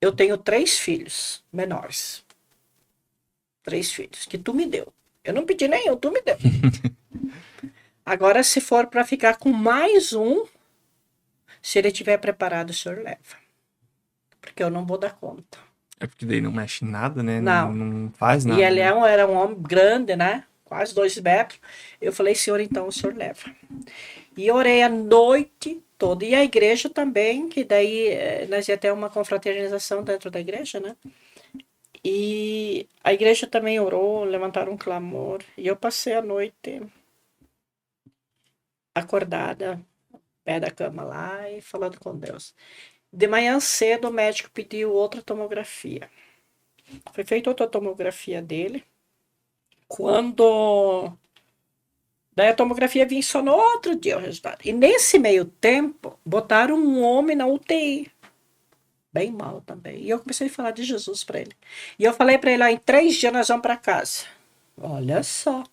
eu tenho 3 filhos menores. 3 filhos que tu me deu. Eu não pedi nenhum, tu me deu. Agora, se for para ficar com mais um, se ele estiver preparado, o senhor leva. Porque eu não vou dar conta. É porque daí não mexe em nada, né? Não. Não faz nada. E ele era um homem grande, né? Quase 2 metros. Eu falei, senhor, então o senhor leva. E orei a noite toda. E a igreja também, que daí nós ia ter uma confraternização dentro da igreja, né? E a igreja também orou, levantaram um clamor. E eu passei a noite acordada, pé da cama lá e falando com Deus. De manhã cedo o médico pediu outra tomografia. Foi feita outra tomografia dele. Daí a tomografia vinha só no outro dia o resultado. E nesse meio tempo, botaram um homem na UTI. Bem mal também. E eu comecei a falar de Jesus para ele. E eu falei para ele, em 3 dias nós vamos para casa. Olha só.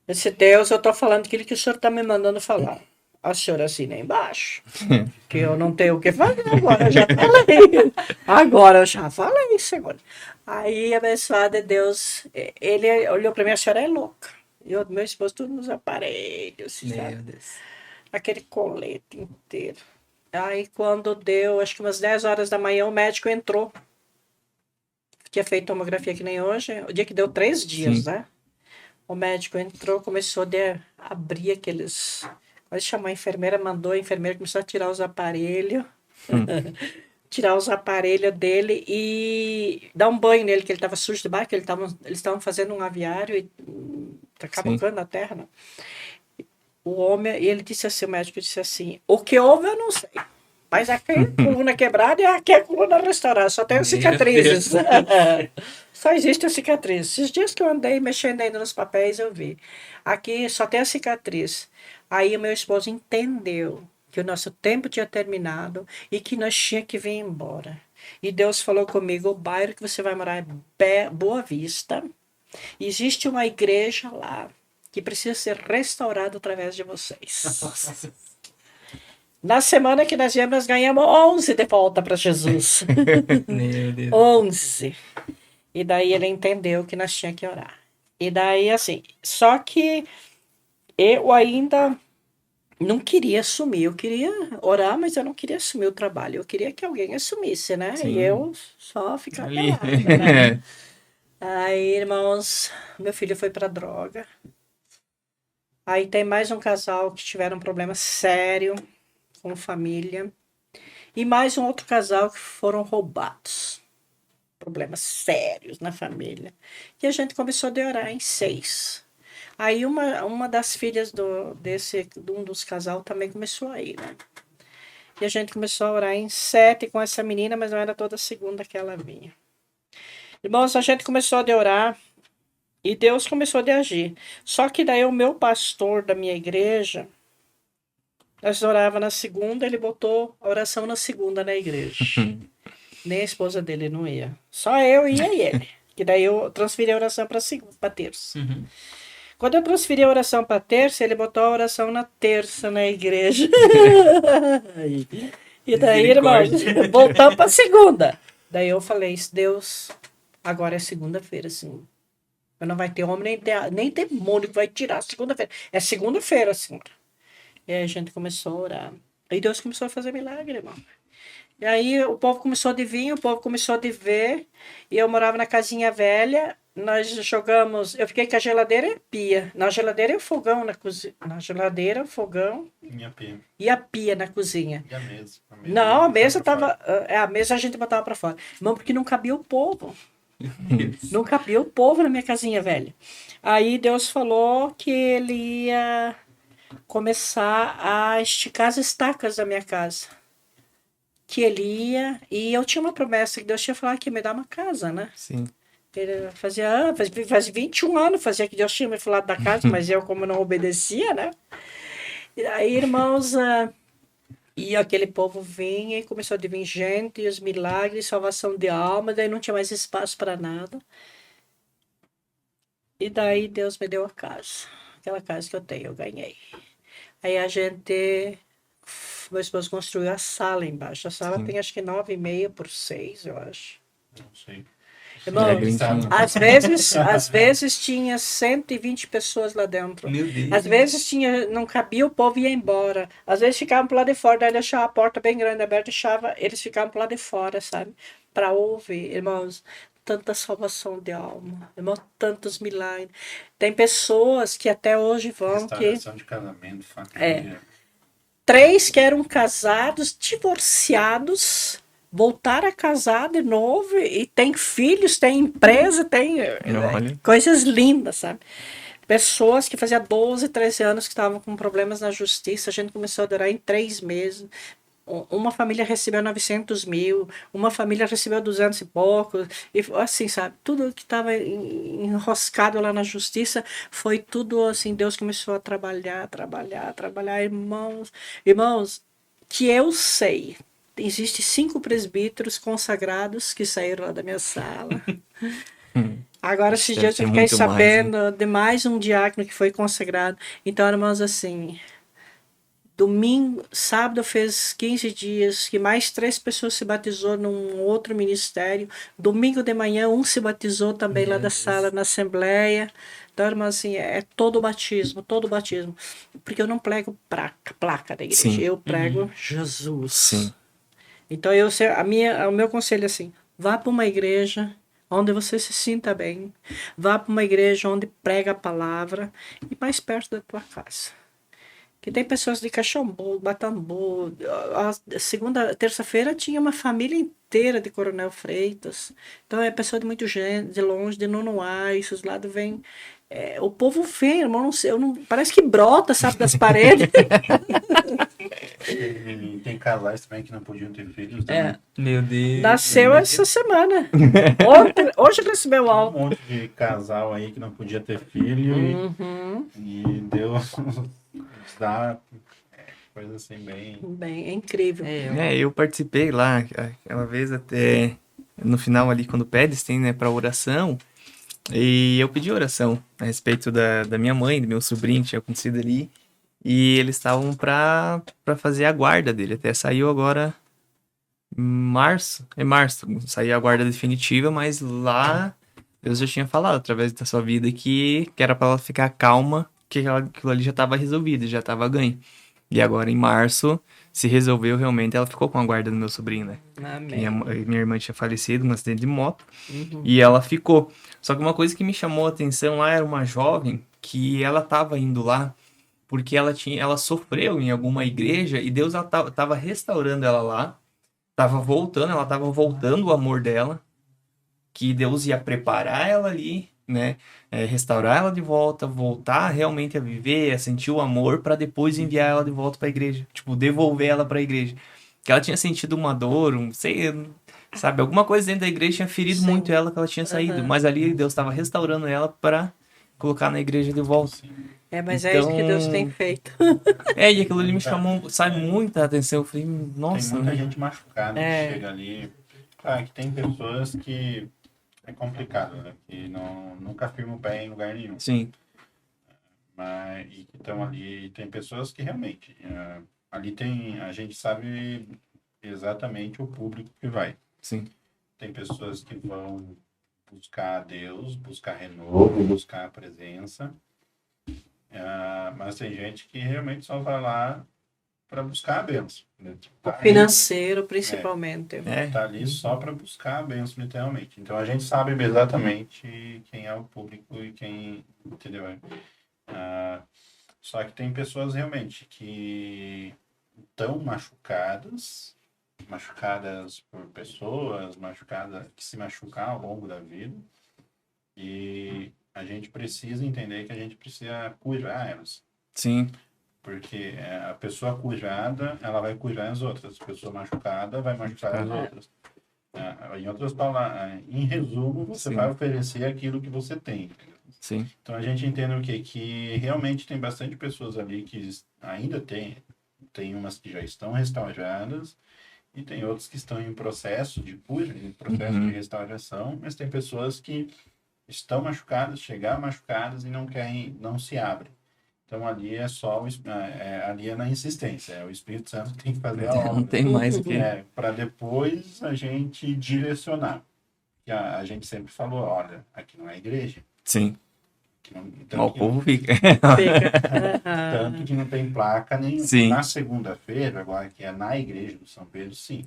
Eu disse, Deus, eu tô falando aquilo que o senhor tá me mandando falar. A senhora assina aí embaixo. Que eu não tenho o que fazer agora, eu já falei. Agora eu já falei, Senhor. Aí, abençoado Deus, ele olhou para mim, a senhora é louca. E o meu esposo, tudo nos aparelhos, sabe? Meu Deus. Aquele colete inteiro. Aí, quando deu, acho que umas 10 horas da manhã, o médico entrou. Tinha feito tomografia que nem hoje. O dia que deu 3 dias, Sim. né? O médico entrou, começou a abrir aqueles... Aí chamou a enfermeira, mandou a enfermeira, começou a tirar os aparelhos. Tirar os aparelhos dele e dar um banho nele, que ele estava sujo de barro, que eles estavam fazendo um aviário e tá cavucando a terra, né? O homem, e ele disse assim, o médico disse assim, o que houve eu não sei, mas aqui é coluna quebrada e aqui é coluna restaurada, só tem as cicatrizes. Só existe a cicatriz. Esses dias que eu andei mexendo ainda nos papéis, eu vi. Aqui só tem a cicatriz. Aí o meu esposo entendeu que o nosso tempo tinha terminado e que nós tínhamos que vir embora. E Deus falou comigo, o bairro que você vai morar é Boa Vista. Existe uma igreja lá que precisa ser restaurada através de vocês. Na semana que nós viemos, nós ganhamos 11 de volta para Jesus. Meu Deus. 11. E daí ele entendeu que nós tínhamos que orar. E daí, assim, só que eu ainda não queria assumir. Eu queria orar, mas eu não queria assumir o trabalho. Eu queria que alguém assumisse, né? Sim. E eu só ficava Ali. lá. Né? Aí, irmãos, meu filho foi pra droga. Aí tem mais um casal que tiveram um problema sério com família. E mais um outro casal que foram roubados. Problemas sérios na família. E a gente começou a orar em 6. Aí uma das filhas de um dos casal também começou a ir, né? E a gente começou a orar em 7 com essa menina, mas não era toda segunda que ela vinha. Irmãos, a gente começou a orar e Deus começou a agir. Só que daí o meu pastor da minha igreja, nós orava na segunda, ele botou a oração na segunda na igreja. Nem a esposa dele não ia. Só eu ia e ele. Que daí eu transferi a oração para terça. Uhum. Quando eu transferi a oração para terça, ele botou a oração na terça na igreja. E daí, irmãos, voltamos para segunda. Daí eu falei, Deus, agora é segunda-feira, assim. Não vai ter homem nem demônio que vai tirar segunda-feira. É segunda-feira, senhora. E aí a gente começou a orar. E Deus começou a fazer milagre, irmão. E aí o povo começou a vir, o povo começou a ver. E eu morava na casinha velha. Nós jogamos. Eu fiquei com a geladeira e a pia. Na geladeira e o fogão na cozinha. Na geladeira, o fogão Minha pia. e a pia na cozinha. E a mesa? Não, a mesa tá pra tava. A mesa a gente botava para fora. Irmão, porque não cabia o povo. Deus. Não cabia o povo na minha casinha velha. Aí Deus falou que ele ia começar a esticar as estacas da minha casa. Que ele ia. E eu tinha uma promessa que Deus tinha falado que ia me dar uma casa, né? Sim. Ele faz 21 anos fazia que Deus tinha me falado da casa, mas eu, como não obedecia, né? E aí, irmãos, e aquele povo vinha e começou a vir gente, e os milagres, salvação de alma, daí não tinha mais espaço para nada. E daí Deus me deu a casa. Aquela casa que eu tenho, eu ganhei. Aí a gente, meu esposo construiu a sala embaixo. A sala Sim. tem acho que 9,5 por 6, eu acho. Não sei. Irmão, É grandinho. às vezes tinha 120 pessoas lá dentro. Meu Deus. Às vezes não cabia, o povo ia embora. Às vezes ficavam pro lado de fora, daí deixava a porta bem grande aberta, eles ficavam pro lado de fora, sabe? Para ouvir, irmãos, tanta salvação de alma, irmão, tantos milagres. Tem pessoas que até hoje vão que Restauração de casamento, família. 3 que eram casados, divorciados, voltaram a casar de novo e tem filhos, tem empresa, tem Olha. coisas lindas, sabe? Pessoas que faziam 12, 13 anos que estavam com problemas na justiça, a gente começou a adorar em 3 meses. Uma família recebeu 900 mil, uma família recebeu 200 e pouco, e assim, sabe? Tudo que estava enroscado lá na justiça foi tudo assim. Deus começou a trabalhar, irmãos, que eu sei. Existem 5 presbíteros consagrados que saíram lá da minha sala. Agora, Isso esses deve dias ser eu fiquei muito mais, sabendo de mais um diácono que foi consagrado. Então, irmãos, assim, domingo, sábado fez 15 dias, que mais 3 pessoas se batizou num outro ministério. Domingo de manhã, um se batizou também lá da sala, na Assembleia. Então, irmãos, assim, é todo batismo, todo batismo. Porque eu não prego placa da igreja, Sim. eu prego Jesus. Sim. Então, o meu conselho é assim, vá para uma igreja onde você se sinta bem, vá para uma igreja onde prega a palavra e mais perto da tua casa. Que tem pessoas de Caxambu, Batambu. Terça-feira tinha uma família inteira de Coronel Freitas. Então é pessoa de muito gente, de longe, de Nonoá, esses lados vêm. O povo vem, irmão, não sei, parece que brota, sabe, das paredes. Tem casais também que não podiam ter filhos também. Meu Deus. Nasceu essa semana. Hoje recebeu Um algo. monte de casal aí que não podia ter filho e Deus nos dá coisa assim bem. Bem, é incrível. Eu participei lá aquela vez até no final ali quando pede, tem, né, pra oração. E eu pedi oração a respeito da minha mãe, do meu sobrinho que tinha acontecido ali. E eles estavam pra fazer a guarda dele. Até saiu agora em março. É março. Saiu a guarda definitiva, mas lá Deus já tinha falado através da sua vida que era pra ela ficar calma, que aquilo ali já tava resolvido, já tava ganho. E agora em março se resolveu realmente, ela ficou com a guarda do meu sobrinho, né? Amém. Minha irmã tinha falecido num acidente de moto e ela ficou. Só que uma coisa que me chamou a atenção lá era uma jovem que ela tava indo lá porque ela sofreu em alguma igreja e Deus tava restaurando ela lá, ela tava voltando o amor dela, que Deus ia preparar ela ali, né? Restaurar ela de volta, voltar realmente a viver, a sentir o amor para depois enviar ela de volta para a igreja, tipo, devolver ela para a igreja. Que ela tinha sentido uma dor, sabe, alguma coisa dentro da igreja tinha ferido Sim. muito ela que ela tinha saído, mas ali Deus estava restaurando ela para colocar na igreja de volta. Mas é isso que Deus tem feito. E aquilo ali me chamou, sabe, muita atenção. Eu falei, Tem nossa, muita né? gente machucada que chega ali. Claro que tem pessoas que é complicado, né? Que nunca firma o pé em lugar nenhum. Sim, Mas e que estão ali, tem pessoas que realmente ali a gente sabe exatamente o público que vai. sim, Tem pessoas que vão buscar a Deus, buscar renovo, buscar a presença. Mas tem gente que realmente só vai lá para buscar a bênção. Né? O financeiro, principalmente. Tá ali só para buscar a bênção, literalmente. Então a gente sabe exatamente quem é o público e quem, entendeu? Só que tem pessoas realmente que estão machucadas por pessoas, que se machucaram ao longo da vida. E a gente precisa entender que a gente precisa curar elas. sim, Porque a pessoa curada, ela vai curar as outras. A pessoa machucada vai machucar as outras. Em outras palavras, em resumo, você Sim. vai oferecer aquilo que você tem. sim, Então a gente entende o quê? Que realmente tem bastante pessoas ali que ainda tem umas que já estão restauradas e tem outras que estão em processo de cura, em processo de restauração, mas tem pessoas que estão machucadas, chegaram machucadas e não se abrem. Então ali é só ali é na insistência, o Espírito Santo tem que fazer a obra. não tem mais o que. Para depois a gente direcionar. E a gente sempre falou, olha, aqui não é igreja. Sim, Tanto o povo fica. tanto que não tem placa nenhuma. Sim. Na segunda-feira, agora que é na igreja do São Pedro, sim.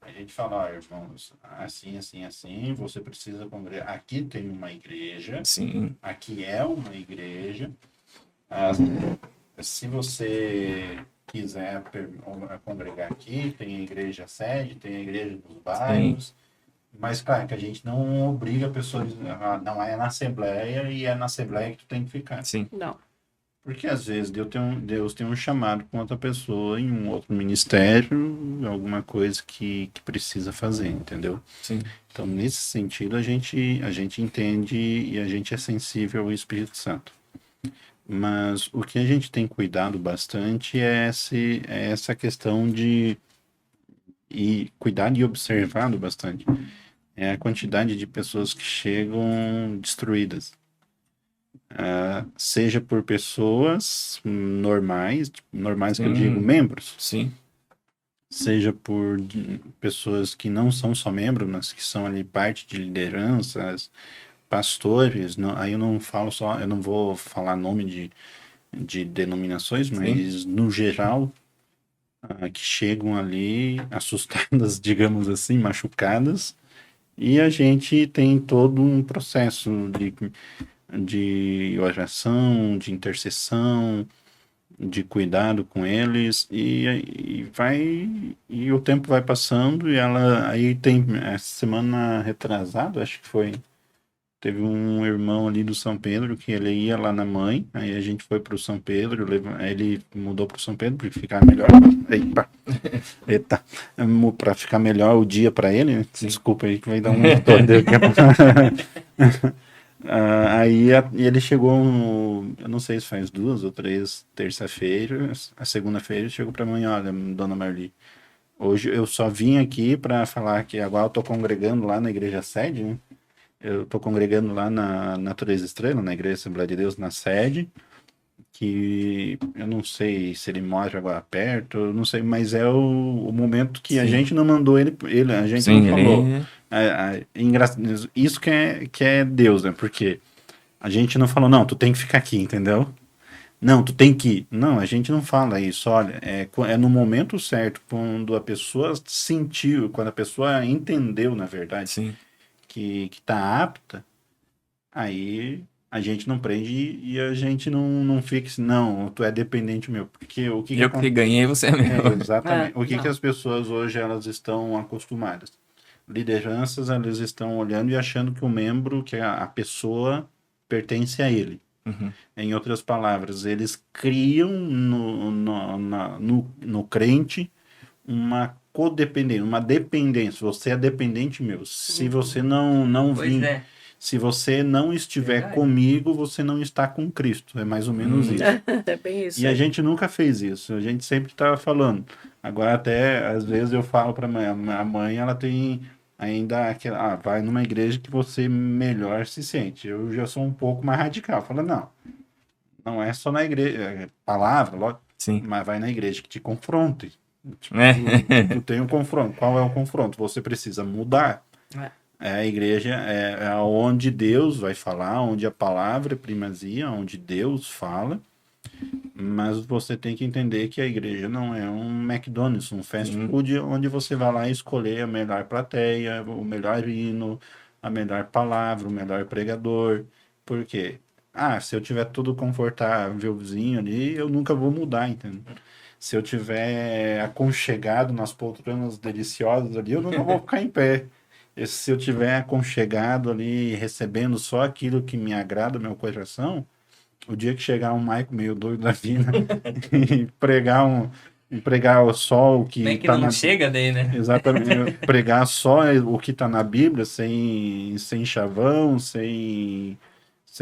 A gente fala, ó, irmãos, assim, assim, assim, você precisa congregar. Aqui tem uma igreja, Sim, aqui é uma igreja. Se você quiser congregar aqui, tem a igreja sede, tem a igreja dos bairros. Mas, claro, que a gente não obriga a pessoa não é na Assembleia e é na Assembleia que tu tem que ficar. sim, Não. Porque às vezes Deus tem um chamado com outra pessoa em um outro ministério, alguma coisa que precisa fazer, entendeu? sim, Então, nesse sentido, a gente entende e a gente é sensível ao Espírito Santo. Mas o que a gente tem cuidado bastante é essa questão de cuidar e observado bastante. é a quantidade de pessoas que chegam destruídas. Seja por pessoas normais, normais que eu digo membros, Sim. seja por pessoas que não são só membros, mas que são ali parte de lideranças, pastores, aí eu não falo só, eu não vou falar nome de denominações, mas no geral, que chegam ali assustadas, digamos assim, machucadas, e a gente tem todo um processo de oração, de intercessão, de cuidado com eles, e o tempo vai passando, e ela aí tem essa semana retrasada, acho que foi. Teve um irmão ali do São Pedro que ele ia lá na mãe, aí a gente foi pro São Pedro, aí ele mudou pro São Pedro para ficar melhor. Eita, para ficar melhor o dia para ele, né? Desculpa aí que vai dar um retorno daqui a pouco. E ele chegou, eu não sei se faz 2 ou 3 terça-feira, a segunda-feira ele chegou para mãe, olha, dona Marli, hoje eu só vim aqui para falar que agora eu tô congregando lá na igreja sede, né? Eu estou congregando lá na Natureza Estrela, na Igreja Assembleia de Deus, na sede, que eu não sei se ele mora agora perto, eu não sei, mas é o momento que a gente não mandou ele a gente não falou. Isso que é Deus, né? Porque a gente não falou, não, tu tem que ficar aqui, entendeu? Não, tu tem que ir. Não, a gente não fala isso, olha, é no momento certo, quando a pessoa sentiu, quando a pessoa entendeu, na verdade, que tá apta, aí a gente não prende e a gente não fica assim, não, tu é dependente meu, porque o que eu que ganhei, você é meu. Exatamente. O que as pessoas hoje elas estão acostumadas? Lideranças, elas estão olhando e achando que o membro, que a pessoa pertence a ele. Em outras palavras, eles criam no crente uma codependência, uma dependência. Você é dependente meu. Se você não vir, se você não estiver comigo, você não está com Cristo. É mais ou menos isso. É bem isso. E a gente nunca fez isso. A gente sempre estava falando. Agora até, às vezes, eu falo para a mãe, ela tem ainda aquela... vai numa igreja que você melhor se sente. Eu já sou um pouco mais radical. Falo, não é só na igreja. Palavra, lógico, mas vai na igreja que te confronte. Tipo, tu tem um confronto. Qual é o confronto? Você precisa mudar. A igreja é onde Deus vai falar, onde a palavra é primazia, onde Deus fala. Mas você tem que entender que a igreja não é um McDonald's, um fast food, onde você vai lá escolher a melhor plateia, o melhor hino, a melhor palavra, o melhor pregador. Por quê? Se eu tiver tudo confortávelzinho ali, eu nunca vou mudar, entendeu? Se eu tiver aconchegado nas poltronas deliciosas ali, eu não vou ficar em pé. Se eu tiver aconchegado ali, recebendo só aquilo que me agrada, meu coração, o dia que chegar um Maico meio doido da vida e pregar só o que Bem que tá não chega daí, né? Exatamente. Pregar só o que está na Bíblia, sem chavão, sem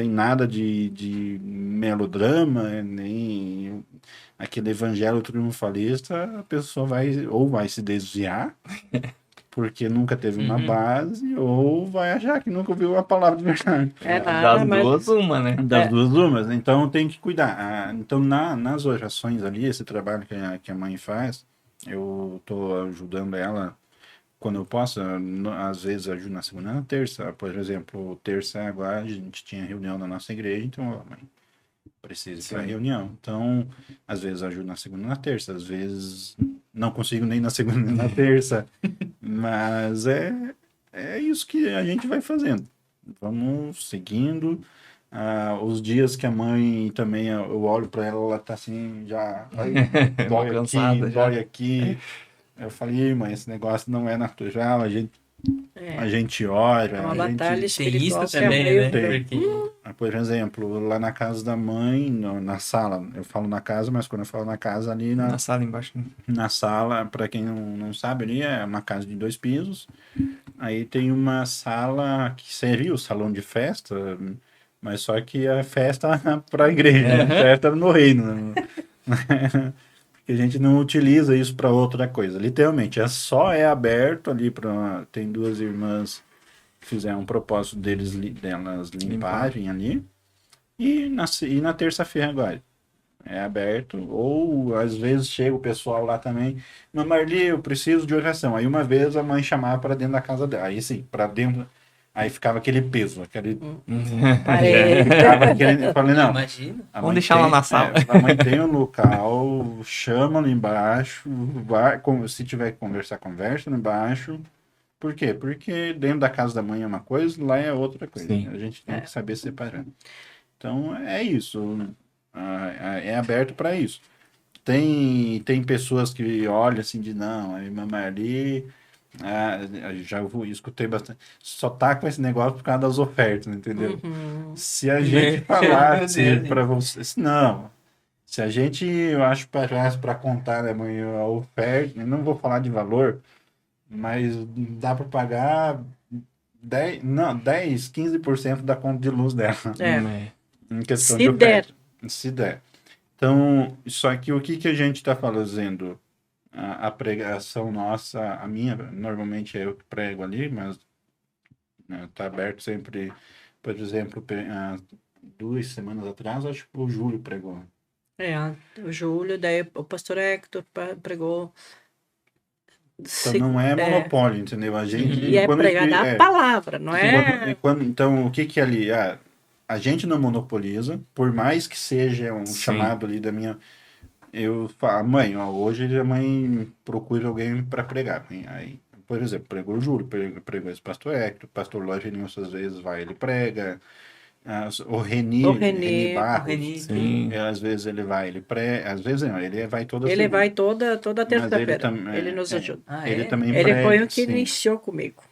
nada de melodrama, nem aquele evangelho triunfalista, a pessoa vai se desviar, porque nunca teve uma base, ou vai achar que nunca ouviu a palavra de verdade. Das duas, uma, né? Das duas, umas. Então tem que cuidar. Então nas orações ali, esse trabalho que a mãe faz, eu estou ajudando ela quando eu posso. Às vezes ajudo na segunda e na terça. Por exemplo, terça agora a gente tinha reunião na nossa igreja, então, mãe, precisa ir para a reunião. Então, às vezes ajudo na segunda e na terça, às vezes não consigo nem na segunda nem na terça. Mas é isso que a gente vai fazendo. Vamos seguindo. Os dias que a mãe também, eu olho para ela, ela tá assim, já dói aqui, dói aqui. Eu falei, mãe, esse negócio não é natural, a gente ora. É uma batalha espiritual. Tem isso também, né? Por exemplo, lá na casa da mãe, na sala, eu falo na casa, mas quando eu falo na casa, ali na sala embaixo. Na sala, para quem não sabe, ali é uma casa de 2 pisos. Aí tem uma sala que seria o salão de festa, mas só que a festa para a igreja, a festa no reino. Porque a gente não utiliza isso para outra coisa. Literalmente, só é aberto ali para... Tem 2 irmãs fizer um propósito delas limparem ali. E na terça-feira agora. É aberto. Ou às vezes chega o pessoal lá também. Mas Marli, eu preciso de oração. Aí uma vez a mãe chamava para dentro da casa dela. Aí sim, para dentro. Aí ficava aquele peso, aquele. Parei. Ficava aquele. Eu falei, não. Imagina. A Vamos mãe deixar lá tem- na sala. a mãe tem um local, chama lá embaixo, vai, se tiver que conversar, conversa lá embaixo. Por quê? Porque dentro da casa da mãe é uma coisa, lá é outra coisa. Sim. A gente tem que saber separar. Então é isso. É aberto para isso. Tem pessoas que olham assim de não, a irmã Marli, escutei bastante. Só tá com esse negócio por causa das ofertas, entendeu? Se a gente falasse Meu Deus, para vocês, não. Se a gente, eu acho, parasse para contar né, amanhã a oferta, eu não vou falar de valor, mas dá para pagar 15% da conta de luz dela. É. Em questão Se de der. oferta. Se der. Então, só que o que a gente está fazendo? A pregação nossa, a minha, normalmente é eu que prego ali, mas tá aberto sempre, por exemplo, 2 semanas atrás, acho que o Júlio pregou. O Júlio, daí o pastor Hector pregou. Então não é monopólio, entendeu? A gente, E é quando pregar a palavra, não é? então, o que ali? A gente não monopoliza, por mais que seja um Sim. chamado ali da minha. Eu falo, mãe, hoje a mãe procura alguém para pregar. Aí, por exemplo, pregou o Júlio, pregou esse pastor Hector, o pastor Lojinho, às vezes vai, ele prega. O Reni Barros, Sim. às vezes ele vai, ele prega, às vezes não, ele vai toda Ele segunda. vai toda Mas terça-feira. Ele nos ajuda. Ele também Ele prega, foi o que sim. iniciou comigo.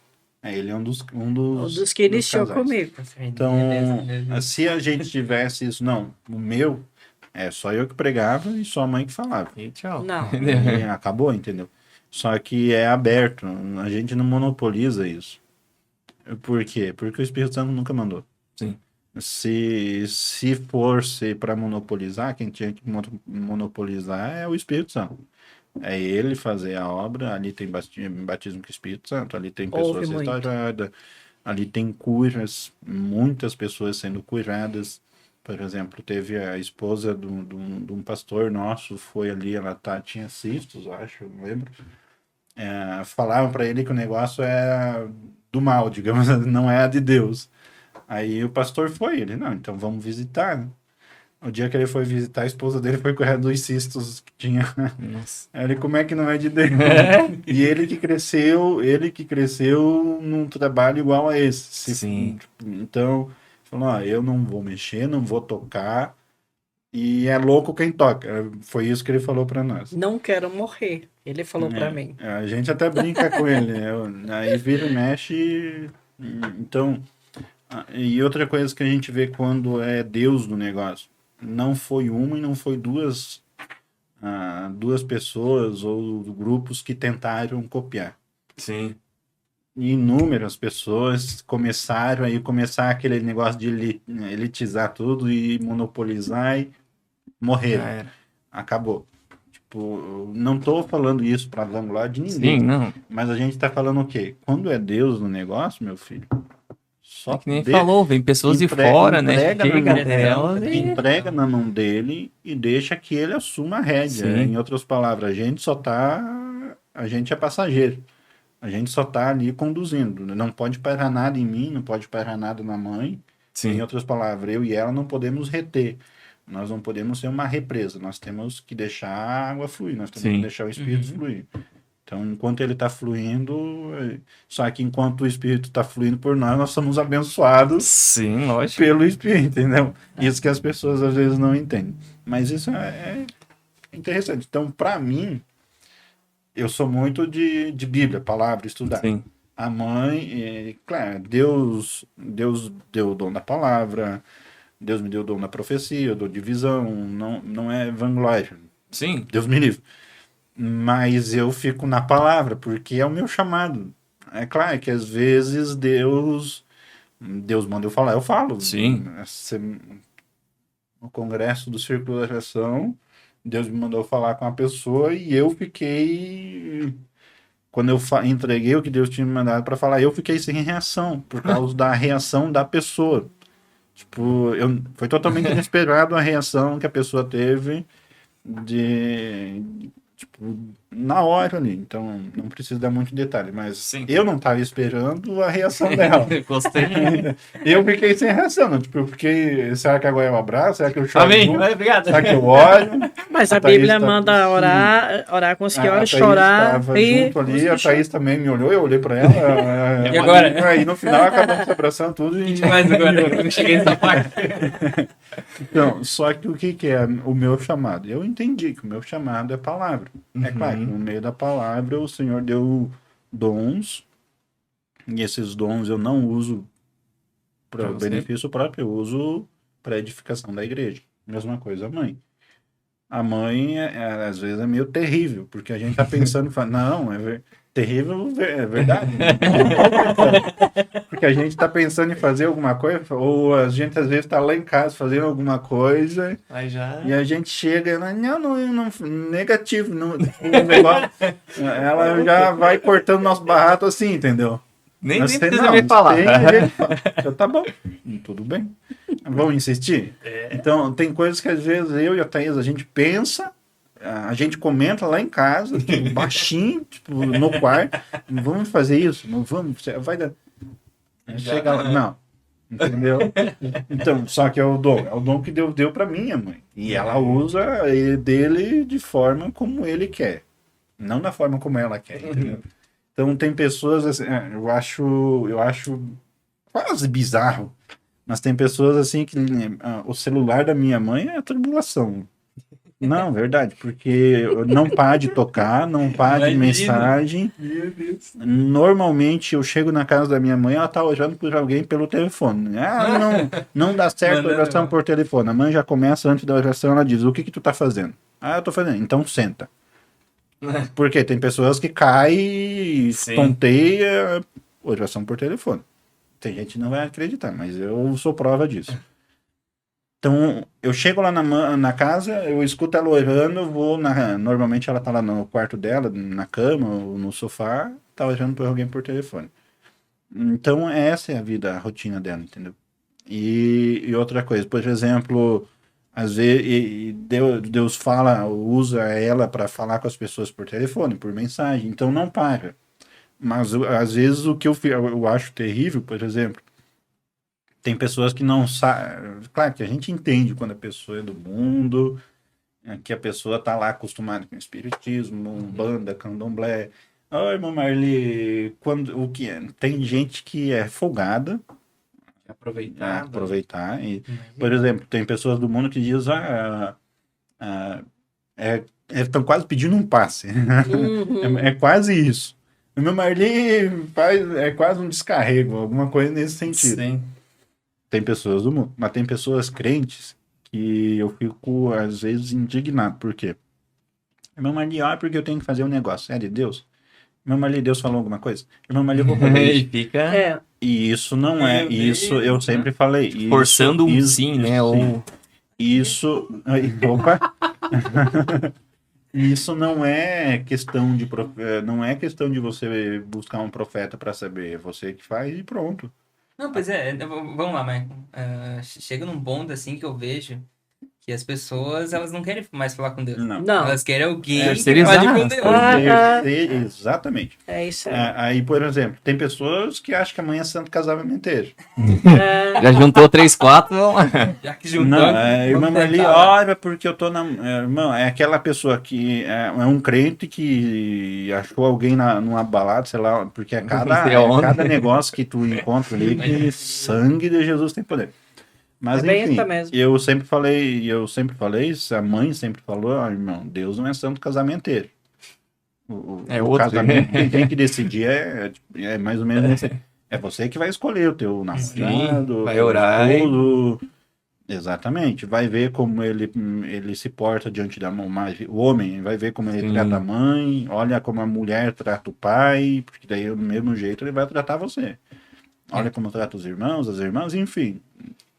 Ele é um dos Dos que iniciou casais. comigo. Então, se a gente tivesse isso, não, o meu é só eu que pregava e só a mãe que falava. E tchau. Não. E acabou, entendeu? Só que é aberto, a gente não monopoliza isso. Por quê? Porque o Espírito Santo nunca mandou. Sim. Se fosse para monopolizar, quem tinha que monopolizar é o Espírito Santo. É ele fazer a obra, ali tem batismo com o Espírito Santo, ali tem pessoas Houve muito. restauradas, ali tem curas, muitas pessoas sendo curadas. Por exemplo, teve a esposa de um pastor nosso, foi ali, ela tinha cistos, eu acho, não lembro. Falavam para ele que o negócio é do mal, digamos, não é de Deus. Aí o pastor foi, ele, não, então vamos visitar, né? O dia que ele foi visitar, a esposa dele foi correr dos cistos que tinha. Nossa. Aí ele, como é que não é de Deus? E ele que cresceu num trabalho igual a esse. Sim. Então, falou, ó, eu não vou mexer, não vou tocar, e é louco quem toca. Foi isso que ele falou para nós. Não quero morrer. Ele falou pra mim. A gente até brinca com ele, né? Aí vira e mexe. Então, e outra coisa que a gente vê quando é Deus no negócio, não foi uma e não foi duas pessoas ou grupos que tentaram copiar. Sim. Inúmeras pessoas começaram aquele negócio de elitizar tudo e monopolizar e morreram. Já era. Acabou. Tipo, não tô falando isso para vanglória de ninguém. Sim, não. Mas a gente tá falando o quê? Quando é Deus no negócio, meu filho, só É que nem falou, vem pessoas de fora, né? entrega na Chega mão até elas e... entrega na mão dele e deixa que ele assuma a rédea. Sim. Em outras palavras, a gente é passageiro. A gente só tá ali conduzindo. Não pode parar nada em mim, não pode parar nada na mãe. Sim. Em outras palavras, eu e ela não podemos reter. Nós não podemos ser uma represa. Nós temos que deixar a água fluir. Nós temos Sim. que deixar o Espírito fluir. Então, enquanto ele está fluindo, só que enquanto o Espírito está fluindo por nós, nós somos abençoados Sim, lógico. pelo Espírito, entendeu? Isso que as pessoas às vezes não entendem. Mas isso é interessante. Então, para mim, eu sou muito de Bíblia, palavra, estudar. Sim. A mãe, claro, Deus deu o dom da palavra, Deus me deu o dom da profecia, o dom de visão, não é vanglória. Sim. Deus me livre. Mas eu fico na palavra, porque é o meu chamado. É claro que às vezes Deus manda eu falar, eu falo. Sim. No congresso do Círculo da Oração, Deus me mandou falar com a pessoa e eu fiquei quando eu entreguei o que Deus tinha me mandado para falar, eu fiquei sem reação, por causa da reação da pessoa. Tipo, foi totalmente inesperado a reação que a pessoa teve tipo, na hora ali. Então, não preciso dar muito detalhe, mas Sim. eu não estava esperando a reação dela. Gostei. Eu fiquei sem reação, né? Tipo, eu fiquei, será que agora eu abraço? Será que eu choro? Amém. Obrigado. Será que eu olho? Mas a Thaís Bíblia tá- manda orar com os que A oram, Thaís chorar tava e... junto ali, a Thaís também me olhou, eu olhei pra ela. E agora? Aí no final acabamos se abraçando tudo e... Mas agora, eu não cheguei nessa parte. Então, só que o que é o meu chamado? Eu entendi que o meu chamado é palavra. É claro que no meio da palavra o Senhor deu dons, e esses dons eu não uso para Pra você. benefício próprio, eu uso para edificação da igreja. Mesma coisa a mãe. A mãe, às vezes, é meio terrível, porque a gente tá pensando, não, terrível, é verdade. Porque a gente tá pensando em fazer alguma coisa, ou a gente às vezes tá lá em casa fazendo alguma coisa, Aí já... e a gente chega, não, negativo, não, o negócio, ela já vai cortando nosso barato assim, entendeu? Nem Mas precisa me falar. tem jeito de falar. Então, tá bom, tudo bem. Vamos insistir? Então, tem coisas que às vezes eu e a Thaís, a gente pensa, a gente comenta lá em casa, tipo, baixinho, tipo, no quarto, vamos fazer isso? Não vamos? Vai dar... Chega lá, não. Entendeu? Então, só que é o dom que Deus deu para minha mãe. E ela usa dele de forma como ele quer, não da forma como ela quer, entendeu? Então tem pessoas assim, eu acho quase bizarro, mas tem pessoas assim que o celular da minha mãe é a tribulação. Não, verdade, porque não para de tocar, não para de mensagem. Meu Deus. Normalmente eu chego na casa da minha mãe, ela tá orando por alguém pelo telefone. Não dá certo a oração por telefone. A mãe já começa antes da oração, ela diz: o que tu tá fazendo? Eu tô fazendo. Então senta. Porque tem pessoas que caem, tonteia, oração por telefone. Tem gente que não vai acreditar, mas eu sou prova disso. Então, eu chego lá na casa, eu escuto ela orando, normalmente ela tá lá no quarto dela, na cama ou no sofá, tá orando por alguém por telefone. Então, essa é a vida, a rotina dela, entendeu? E outra coisa, por exemplo, às vezes Deus usa ela para falar com as pessoas por telefone, por mensagem, então não para. Mas às vezes o que eu acho terrível, por exemplo, tem pessoas que não sabem. Claro que a gente entende quando a pessoa é do mundo, que a pessoa tá lá acostumada com espiritismo, umbanda, candomblé. Irmão Marli, o que é? Tem gente que é folgada. Aproveitar. Por exemplo, tem pessoas do mundo que dizem estão quase pedindo um passe. É quase isso. O meu Marli é quase um descarrego, alguma coisa nesse sentido. Sim. Tem pessoas do mundo, mas tem pessoas crentes que eu fico, às vezes, indignado. Por quê? Meu Marli, porque eu tenho que fazer um negócio. É de Deus? Meu Marli, Deus falou alguma coisa? Meu Marli, eu vou fazer isso. Fica... E isso não é, isso eu sempre falei. Forçando sim, né? Isso, opa. Isso não é questão de você buscar um profeta para saber, é você que faz e pronto. Não, pois vamos lá, Maicon. Chega num ponto assim que eu vejo que as pessoas, elas não querem mais falar com Deus. Não. Elas querem alguém que terceirizar. fale com Deus. Exatamente. É isso aí. Aí, por exemplo, tem pessoas que acham que amanhã é santo casamenteiro. Já juntou 3, 4. Já que juntou. Não, irmã ali, olha, porque eu tô irmão, é aquela pessoa que é um crente que achou alguém numa balada, sei lá, porque cada negócio que tu encontra ali que sangue de Jesus tem poder. Mas enfim, eu sempre falei, a mãe sempre falou, irmão, Deus não é santo casamenteiro. O casamento quem tem que decidir é mais ou menos é você que vai escolher o teu namorado, vai orar. Exatamente, vai ver como ele se porta diante da mãe, o homem vai ver como ele trata a mãe, olha como a mulher trata o pai, porque daí do mesmo jeito ele vai tratar você. Olha como trata os irmãos, as irmãs, enfim.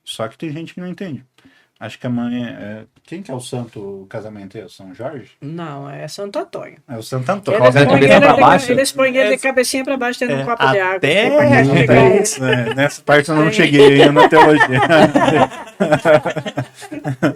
Só que tem gente que não entende. Acho que a mãe quem que é o santo casamento? É o São Jorge? Não, é Santo Antônio. É o Santo Antônio. Coloca a cabeça pra baixo? Eles põem ele de cabecinha pra baixo, tendo um copo de água. até- assim, pra castigar ele. Nessa parte eu não cheguei ainda na teologia.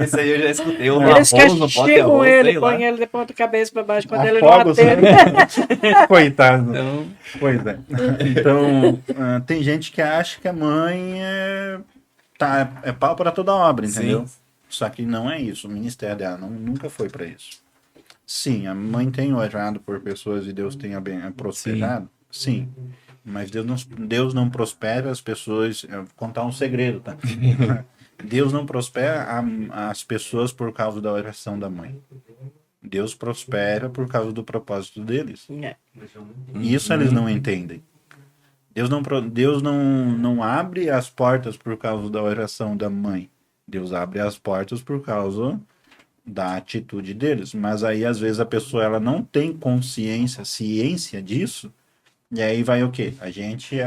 Esse aí eu já escutei. Ou no Eles arroz, no pote de castigam arroz, ele, sei lá. põem ele de ponta cabeça pra baixo quando ele não Afogos, atende. né? Coitado. Então, Pois é. Então, tem gente que acha que a mãe é pau para toda obra, entendeu? Sim. Só que não é isso. O ministério dela nunca foi para isso. Sim, a mãe tem orado por pessoas e Deus tem prosperado. Sim. Mas Deus não prospera as pessoas. Eu vou contar um segredo, tá? Deus não prospera as pessoas por causa da oração da mãe. Deus prospera por causa do propósito deles. É. Isso eles não entendem. Deus não abre as portas por causa da oração da mãe. Deus abre as portas por causa da atitude deles. Mas aí, às vezes, a pessoa ela não tem ciência disso. E aí vai o quê? A gente é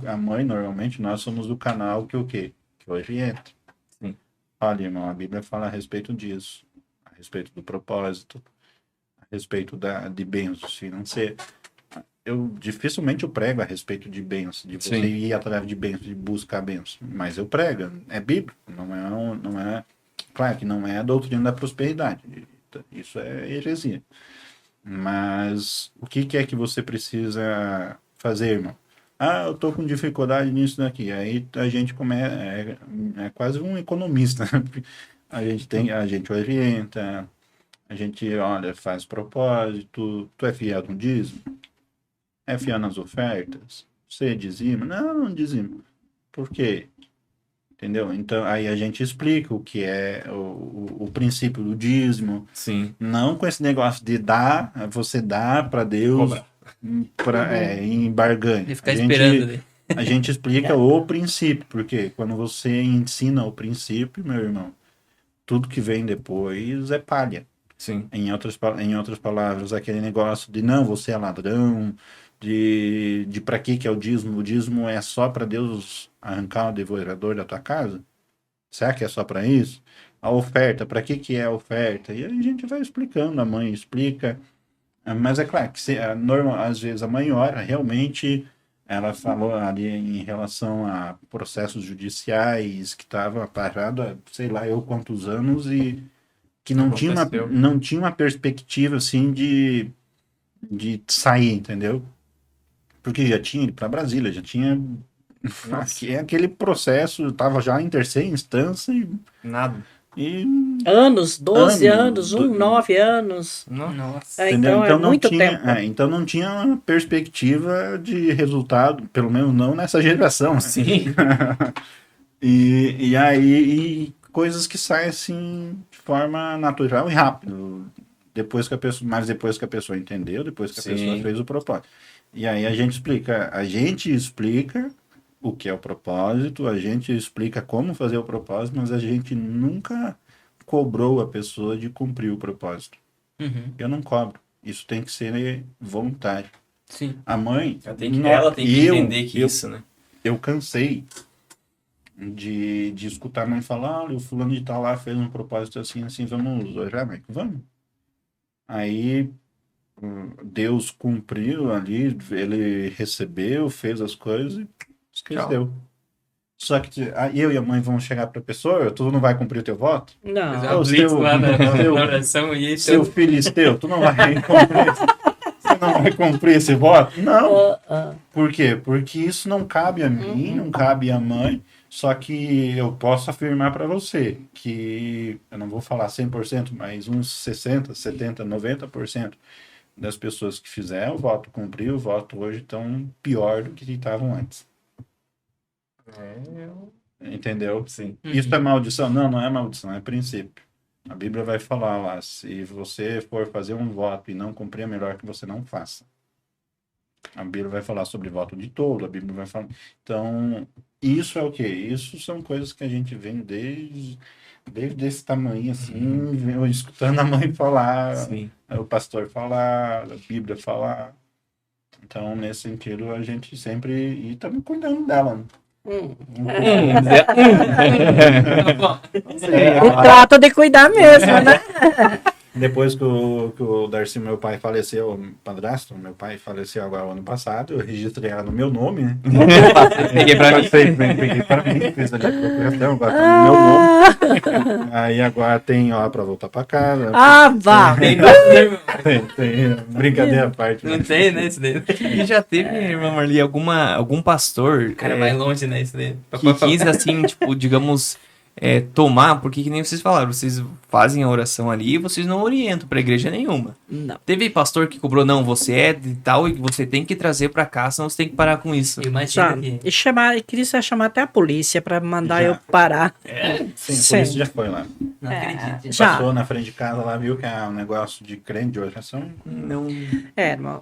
a mãe, normalmente, nós somos o canal que o quê? Que hoje entra. Sim. Olha, irmão, a Bíblia fala a respeito disso. A respeito do propósito. A respeito de bênçãos financeiras. Eu dificilmente prego a respeito de bênçãos, de você Sim. ir atrás de bênçãos, de buscar bênçãos. Mas eu prego, é bíblico, não é, claro que não é a doutrina da prosperidade, isso é heresia. Mas o que é que você precisa fazer, irmão? Ah, eu tô com dificuldade nisso daqui. Aí a gente começa, é quase um economista. A gente orienta, a gente, olha, faz propósito, tu é fiel no dízimo? É fiel nas ofertas? Você dizima? Não dizima. Por quê? Entendeu? Então, aí a gente explica o que é o princípio do dízimo. Sim. Não com esse negócio de você dá para Deus em barganha. ele ficar esperando, né? A gente explica o princípio, porque quando você ensina o princípio, meu irmão, tudo que vem depois é palha. Sim. Em outras palavras, aquele negócio de não, você é ladrão, de para que é o dízimo? O dízimo é só para Deus arrancar o devorador da tua casa? Será que é só para isso? A oferta, para que é a oferta? E aí a gente vai explicando, a mãe explica. Mas é claro que às vezes a mãe ora, realmente ela falou ali em relação a processos judiciais que estava parado há sei lá eu quantos anos e que não tinha uma perspectiva assim de sair, entendeu? Porque já tinha ido para Brasília, já tinha aquele processo, estava já em terceira instância Nada. e Anos, 12 anos, 9 9 anos. Nossa. entendeu? Então é não muito tinha, tempo. então não tinha uma perspectiva de resultado, pelo menos não nessa geração. Né? Sim. E aí coisas que saem assim de forma natural e rápido. Depois que a pessoa entendeu, depois que a pessoa fez o propósito. E aí a gente explica o que é o propósito, a gente explica como fazer o propósito, mas a gente nunca cobrou a pessoa de cumprir o propósito. Uhum. Eu não cobro. Isso tem que ser voluntário. Sim. A mãe... Ela tem que entender que isso, né? Eu cansei de escutar a mãe falar, olha, o fulano de tal lá fez um propósito assim, vamos orar, mãe? Vamos. Aí Deus cumpriu ali, ele recebeu, fez as coisas e esqueceu. Só que eu e a mãe vamos chegar para a pessoa, tu não vai cumprir o teu voto? Não. Fazer uma blitz lá na oração e isso. Seu filisteu, tu não vai cumprir. Você não vai cumprir esse voto? Não. Por quê? Porque isso não cabe a mim, não cabe à mãe. Só que eu posso afirmar para você que, eu não vou falar 100%, mas uns 60%, 70%, 90% das pessoas que fizeram o voto, cumpriu o voto, hoje estão pior do que estavam antes. Entendeu? Sim. Isso é maldição? Não é maldição, é princípio. A Bíblia vai falar lá, se você for fazer um voto e não cumprir, é melhor que você não faça. A Bíblia vai falar sobre voto de tolo, a Bíblia vai falar... Então, isso é o quê? Isso são coisas que a gente vem desde esse tamanho, assim, escutando a mãe falar, Sim. o pastor falar, a Bíblia falar. Então, nesse sentido, a gente sempre... E estamos cuidando dela, né? E trata de cuidar mesmo, né? Depois que o Darcy, meu pai, faleceu, o padrasto, meu pai faleceu agora ano passado, eu registrei ela no meu nome, né? Peguei pra mim. Peguei pra mim, fiz ali a procuração, agora tá no meu nome. Aí agora tem ó pra voltar pra casa. Vá! Tem brincadeira à parte. Não tem, né, isso daí. E já teve, irmã Marli, algum pastor O cara vai longe, né, isso daí. que quis, assim, tipo, digamos, tomar, porque que nem vocês falaram, vocês fazem a oração ali e vocês não orientam pra igreja nenhuma. Não. Teve pastor que cobrou, não, você é de tal e você tem que trazer pra cá, senão você tem que parar com isso. E mais Já, aqui. e queria chamar até a polícia pra mandar Já. eu parar. Sim, Sim. por isso já foi lá. Não acredito. Já. Passou na frente de casa lá, viu que é um negócio de crente, de oração. Não. Irmão,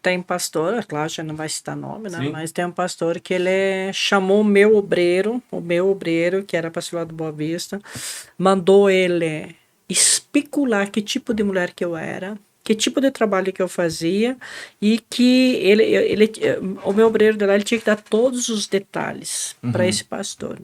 tem pastor, claro, já não vai citar nome, né? Sim. Mas tem um pastor que ele chamou o meu obreiro, que era pastor lá do Boa Vista, mandou ele especular que tipo de mulher que eu era, que tipo de trabalho que eu fazia, e que o meu obreiro de lá, ele tinha que dar todos os detalhes para esse pastor.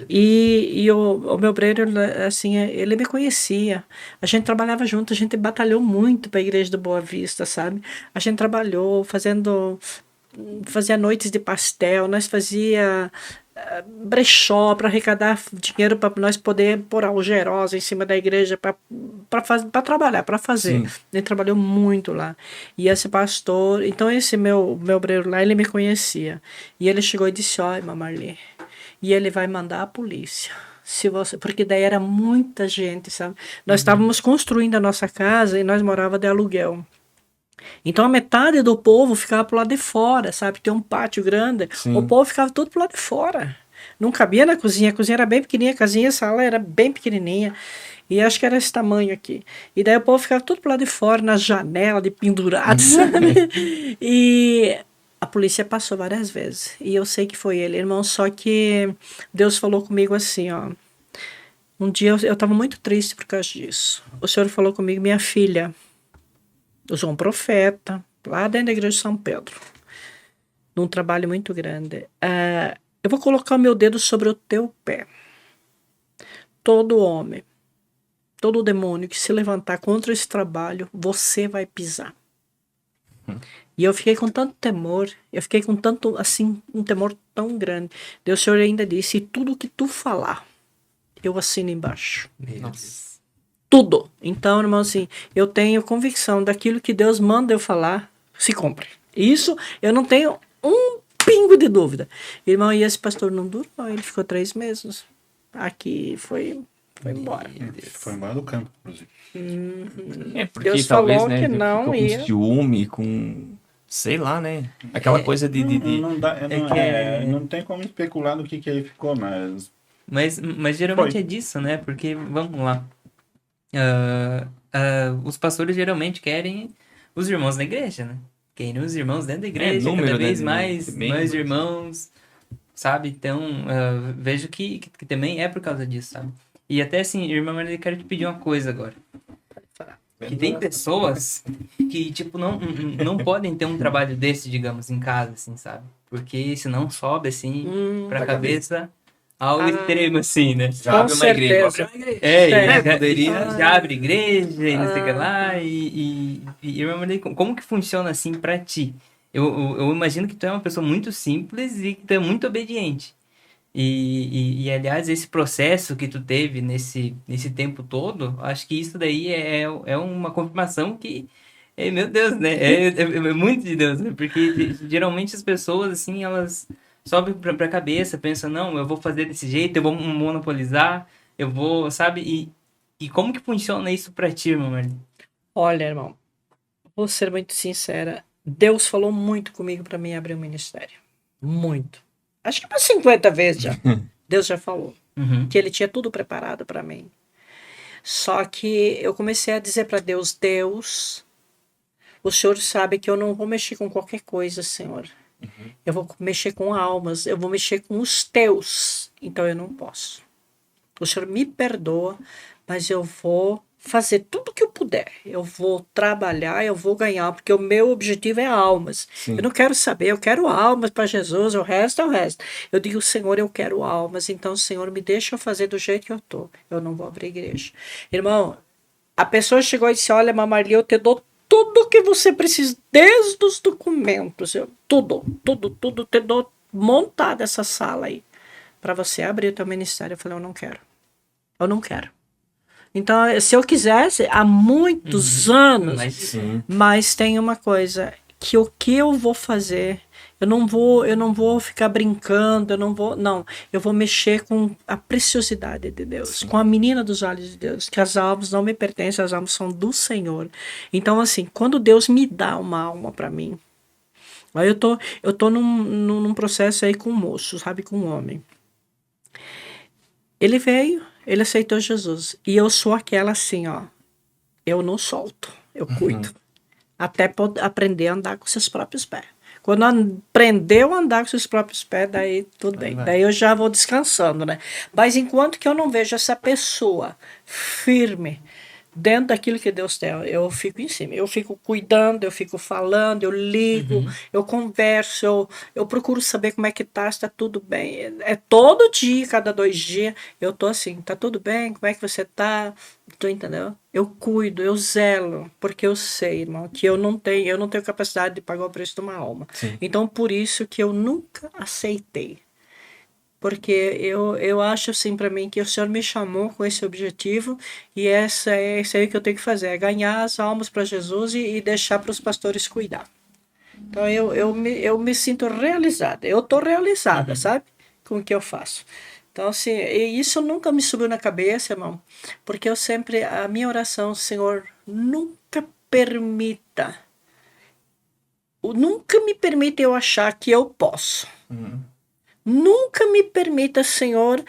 E o meu obreiro, assim, ele me conhecia. A gente trabalhava junto, a gente batalhou muito para a igreja do Boa Vista, sabe? A gente trabalhou fazia noites de pastel, nós fazia brechó para arrecadar dinheiro para nós poder pôr algerosa em cima da igreja para trabalhar, para fazer. Sim. Ele trabalhou muito lá. E esse pastor, então esse meu obreiro lá, ele me conhecia. E ele chegou e disse: ó, irmã Marli, e ele vai mandar a polícia. Porque daí era muita gente, sabe? Nós estávamos construindo a nossa casa e nós morávamos de aluguel. Então a metade do povo ficava pro lado de fora, sabe? Tem um pátio grande, Sim. o povo ficava todo pro lado de fora. Não cabia na cozinha, a cozinha era bem pequenininha, a casinha, a sala era bem pequenininha. E acho que era esse tamanho aqui. E daí o povo ficava todo pro lado de fora, na janela, de pendurado, sabe? E a polícia passou várias vezes. E eu sei que foi ele, irmão, só que Deus falou comigo assim, ó. Um dia eu estava muito triste por causa disso. O Senhor falou comigo: minha filha, eu sou um profeta, lá dentro da igreja de São Pedro, num trabalho muito grande. Eu vou colocar o meu dedo sobre o teu pé. Todo homem, todo demônio que se levantar contra esse trabalho, você vai pisar. E eu fiquei com tanto temor, eu fiquei com tanto, assim, um temor tão grande. Deus, o Senhor ainda disse: tudo que tu falar, eu assino embaixo. Nossa. Tudo. Então, irmão, assim, eu tenho convicção daquilo que Deus manda eu falar, se cumpre. Isso eu não tenho um pingo de dúvida. Irmão, e esse pastor não durou, ele ficou 3 meses. Aqui foi embora. Foi embora do campo, inclusive. Porque Deus talvez, falou né, que ficou não com ia. ciúme, com... Sei lá, né? Aquela coisa de... Não, não tem como especular do que ele ficou, mas... Mas geralmente Foi. é disso, né? Porque, vamos lá. Os pastores geralmente querem os irmãos na igreja, né? Querem os irmãos dentro da igreja, número, cada vez né? mais Membros. irmãos, sabe? Então, vejo que também é por causa disso, sabe? E até assim, irmã Maria, eu quero te pedir uma coisa agora. Que tem pessoas que, tipo, não podem ter um trabalho desse, digamos, em casa, assim, sabe? Porque senão sobe, assim, pra cabeça ao extremo, assim, né? Já abre uma igreja. certeza. Abre uma igreja. Já abre igreja e não sei o que lá. E irmã Maria, como que funciona assim pra ti? Eu imagino que tu é uma pessoa muito simples e que tu é muito obediente. E aliás, esse processo que tu teve nesse tempo todo, acho que isso daí é uma confirmação que, meu Deus, né? É muito de Deus, né? Porque geralmente as pessoas, assim, elas sobem pra cabeça, pensam: não, eu vou fazer desse jeito, eu vou monopolizar, eu vou, sabe? E como que funciona isso pra ti, irmão Marlene? Olha, irmão, vou ser muito sincera. Deus falou muito comigo para mim abrir um ministério. Muito. Acho que umas 50 vezes já. Deus já falou. Uhum. Que ele tinha tudo preparado para mim. Só que eu comecei a dizer para Deus: Deus, o Senhor sabe que eu não vou mexer com qualquer coisa, Senhor. Eu vou mexer com almas, eu vou mexer com os teus. Então eu não posso. O Senhor me perdoa, mas eu vou fazer tudo que eu puder. Eu vou trabalhar, eu vou ganhar, porque o meu objetivo é almas. Sim. Eu não quero saber, eu quero almas para Jesus, o resto é o resto. Eu digo, Senhor, eu quero almas, então, Senhor, me deixa eu fazer do jeito que eu tô. Eu não vou abrir igreja. Irmão, a pessoa chegou e disse, olha, Marli, eu te dou tudo que você precisa, desde os documentos, tudo, te dou montada essa sala aí, para você abrir o teu ministério. Eu falei, eu não quero. Então, se eu quisesse, há muitos anos, mas tem uma coisa, que o que eu vou fazer, eu não vou ficar brincando, eu vou mexer com a preciosidade de Deus, com a menina dos olhos de Deus, que as almas não me pertencem, as almas são do Senhor. Então, assim, quando Deus me dá uma alma para mim, aí eu tô num processo aí com um moço, sabe, com um homem. Ele veio, ele aceitou Jesus. E eu sou aquela assim, ó. Eu não solto, eu cuido. Até aprender a andar com seus próprios pés. Quando aprendeu a andar com seus próprios pés, daí tudo bem. Daí eu já vou descansando, né? Mas enquanto que eu não vejo essa pessoa firme dentro daquilo que Deus tem, eu fico em cima. Eu fico cuidando, eu fico falando, eu ligo, eu converso, eu procuro saber como é que tá, se tá tudo bem. É todo dia, cada 2 dias, eu tô assim, tá tudo bem? Como é que você tá? Tu entendeu? Eu cuido, eu zelo, porque eu sei, irmão, que eu não tenho capacidade de pagar o preço de uma alma. Sim. Então, por isso que eu nunca aceitei. Porque eu acho assim para mim que o Senhor me chamou com esse objetivo e é isso aí que eu tenho que fazer, é ganhar as almas para Jesus e deixar para os pastores cuidar. Então eu me sinto realizada, eu estou realizada, sabe? Com o que eu faço. Então, assim, e isso nunca me subiu na cabeça, irmão, porque a minha oração, Senhor, nunca me permita eu achar que eu posso. Nunca me permita, Senhor,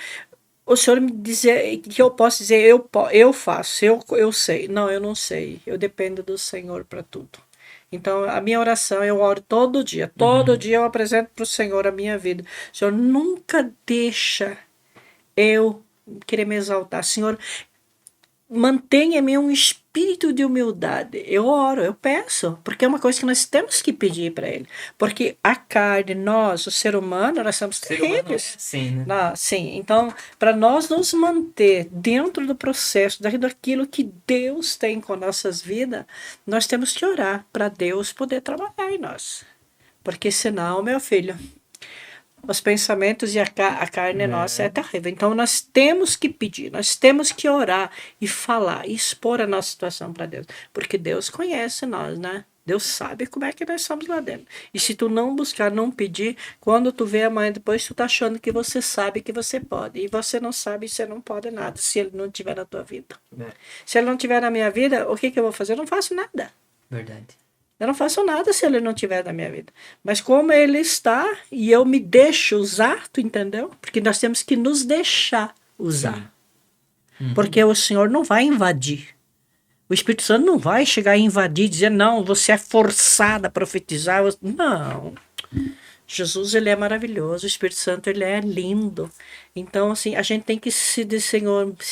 o Senhor me dizer que eu posso dizer eu faço, eu sei. Não, eu não sei. Eu dependo do Senhor para tudo. Então, a minha oração, eu oro todo dia. Todo dia eu apresento para o Senhor a minha vida. Senhor, nunca deixa eu querer me exaltar. Senhor, mantenha em mim um espírito de humildade. Eu oro, eu peço, porque é uma coisa que nós temos que pedir para Ele. Porque a carne, nós, o ser humano, nós somos terríveis. Sim, né? Sim, então, para nós nos manter dentro do processo, daquilo que Deus tem com nossas vidas, nós temos que orar para Deus poder trabalhar em nós. Porque senão, meu filho, os pensamentos e a carne nossa é terrível. Então nós temos que pedir, nós temos que orar e falar, e expor a nossa situação para Deus. Porque Deus conhece nós, né? Deus sabe como é que nós somos lá dentro. E se tu não buscar, não pedir, quando tu vê amanhã depois, tu tá achando que você sabe que você pode. E você não sabe e você não pode nada se Ele não estiver na tua vida. Se Ele não estiver na minha vida, o que eu vou fazer? Eu não faço nada. Verdade. Eu não faço nada se Ele não estiver na minha vida. Mas como Ele está e eu me deixo usar, tu entendeu? Porque nós temos que nos deixar usar. Porque o Senhor não vai invadir. O Espírito Santo não vai chegar e invadir e dizer, não, você é forçada a profetizar. Não. Jesus, ele é maravilhoso. O Espírito Santo, ele é lindo. Então, assim, a gente tem que se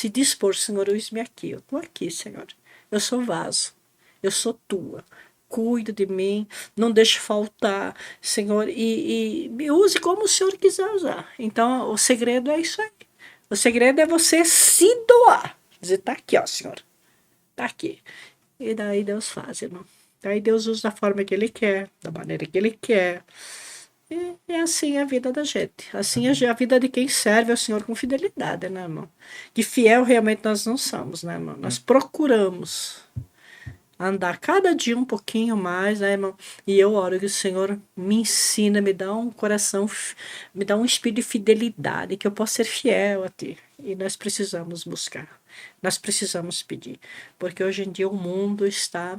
dispor, Senhor, use-me aqui. Eu estou aqui, Senhor. Eu sou vaso. Eu sou tua. Cuida de mim, não deixe faltar, Senhor, e me use como o Senhor quiser usar. Então, o segredo é isso aí. O segredo é você se doar. Dizer, tá aqui, ó, Senhor. Tá aqui. E daí Deus faz, irmão. Daí Deus usa da forma que Ele quer, da maneira que Ele quer. E é assim a vida da gente. Assim é a vida de quem serve ao Senhor com fidelidade, né, irmão? Que fiel realmente nós não somos, né, irmão? Nós procuramos andar cada dia um pouquinho mais, né, irmão? E eu oro que o Senhor me ensina, me dá um coração, me dá um espírito de fidelidade, que eu possa ser fiel a Ti. E nós precisamos buscar, nós precisamos pedir, porque hoje em dia o mundo está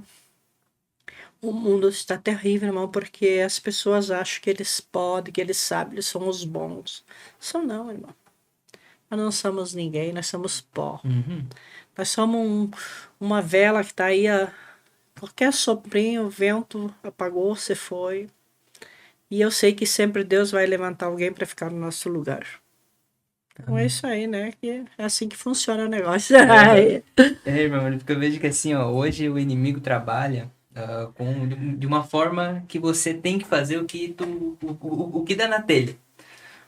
terrível, irmão, porque as pessoas acham que eles podem, que eles sabem, eles são os bons. São não, irmão. Nós não somos ninguém, nós somos pó. Nós somos uma vela que está aí, qualquer soprinho, o vento apagou, você foi. E eu sei que sempre Deus vai levantar alguém para ficar no nosso lugar. Então é isso aí, né? Que é assim que funciona o negócio. Irmão, porque eu vejo que assim, ó, hoje o inimigo trabalha de uma forma que você tem que fazer o que dá na telha.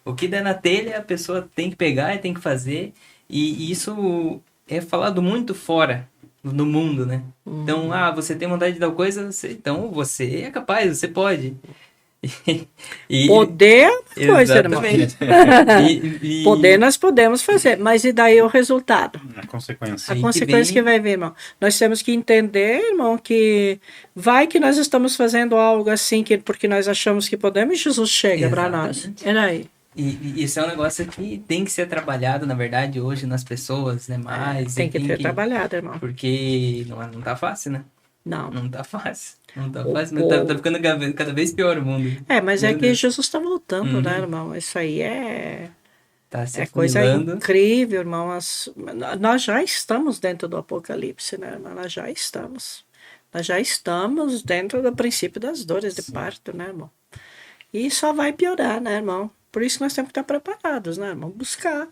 O que dá na telha, a pessoa tem que pegar e tem que fazer. E isso é falado muito fora no mundo, né? Então, você tem vontade de tal coisa, então você é capaz, você pode. Poder é uma coisa, irmão. Exatamente. Poder nós podemos fazer, mas e daí o resultado? A consequência. A Aí que consequência que vem- vai vir, irmão. Nós temos que entender, irmão, que vai que nós estamos fazendo algo assim que porque nós achamos que podemos e Jesus chega para nós. Exatamente. E aí? E isso é um negócio que tem que ser trabalhado, na verdade, hoje nas pessoas, né? Mais. Tem que ter trabalhado, irmão. Porque não tá fácil, né? Não. Não tá fácil. Não tá O fácil, mas tá povo- ficando cada vez pior o mundo. Mas é Meu que Deus. Jesus está voltando, né, Uhum. irmão? Isso aí Tá se é coisa afunilando. incrível, irmão. Nós já estamos dentro do Apocalipse, né, irmão? Nós já estamos. Nós já estamos dentro do princípio das dores de parto, né, irmão? E só vai piorar, né, irmão? Por isso nós temos que estar preparados, né, irmão? Buscar,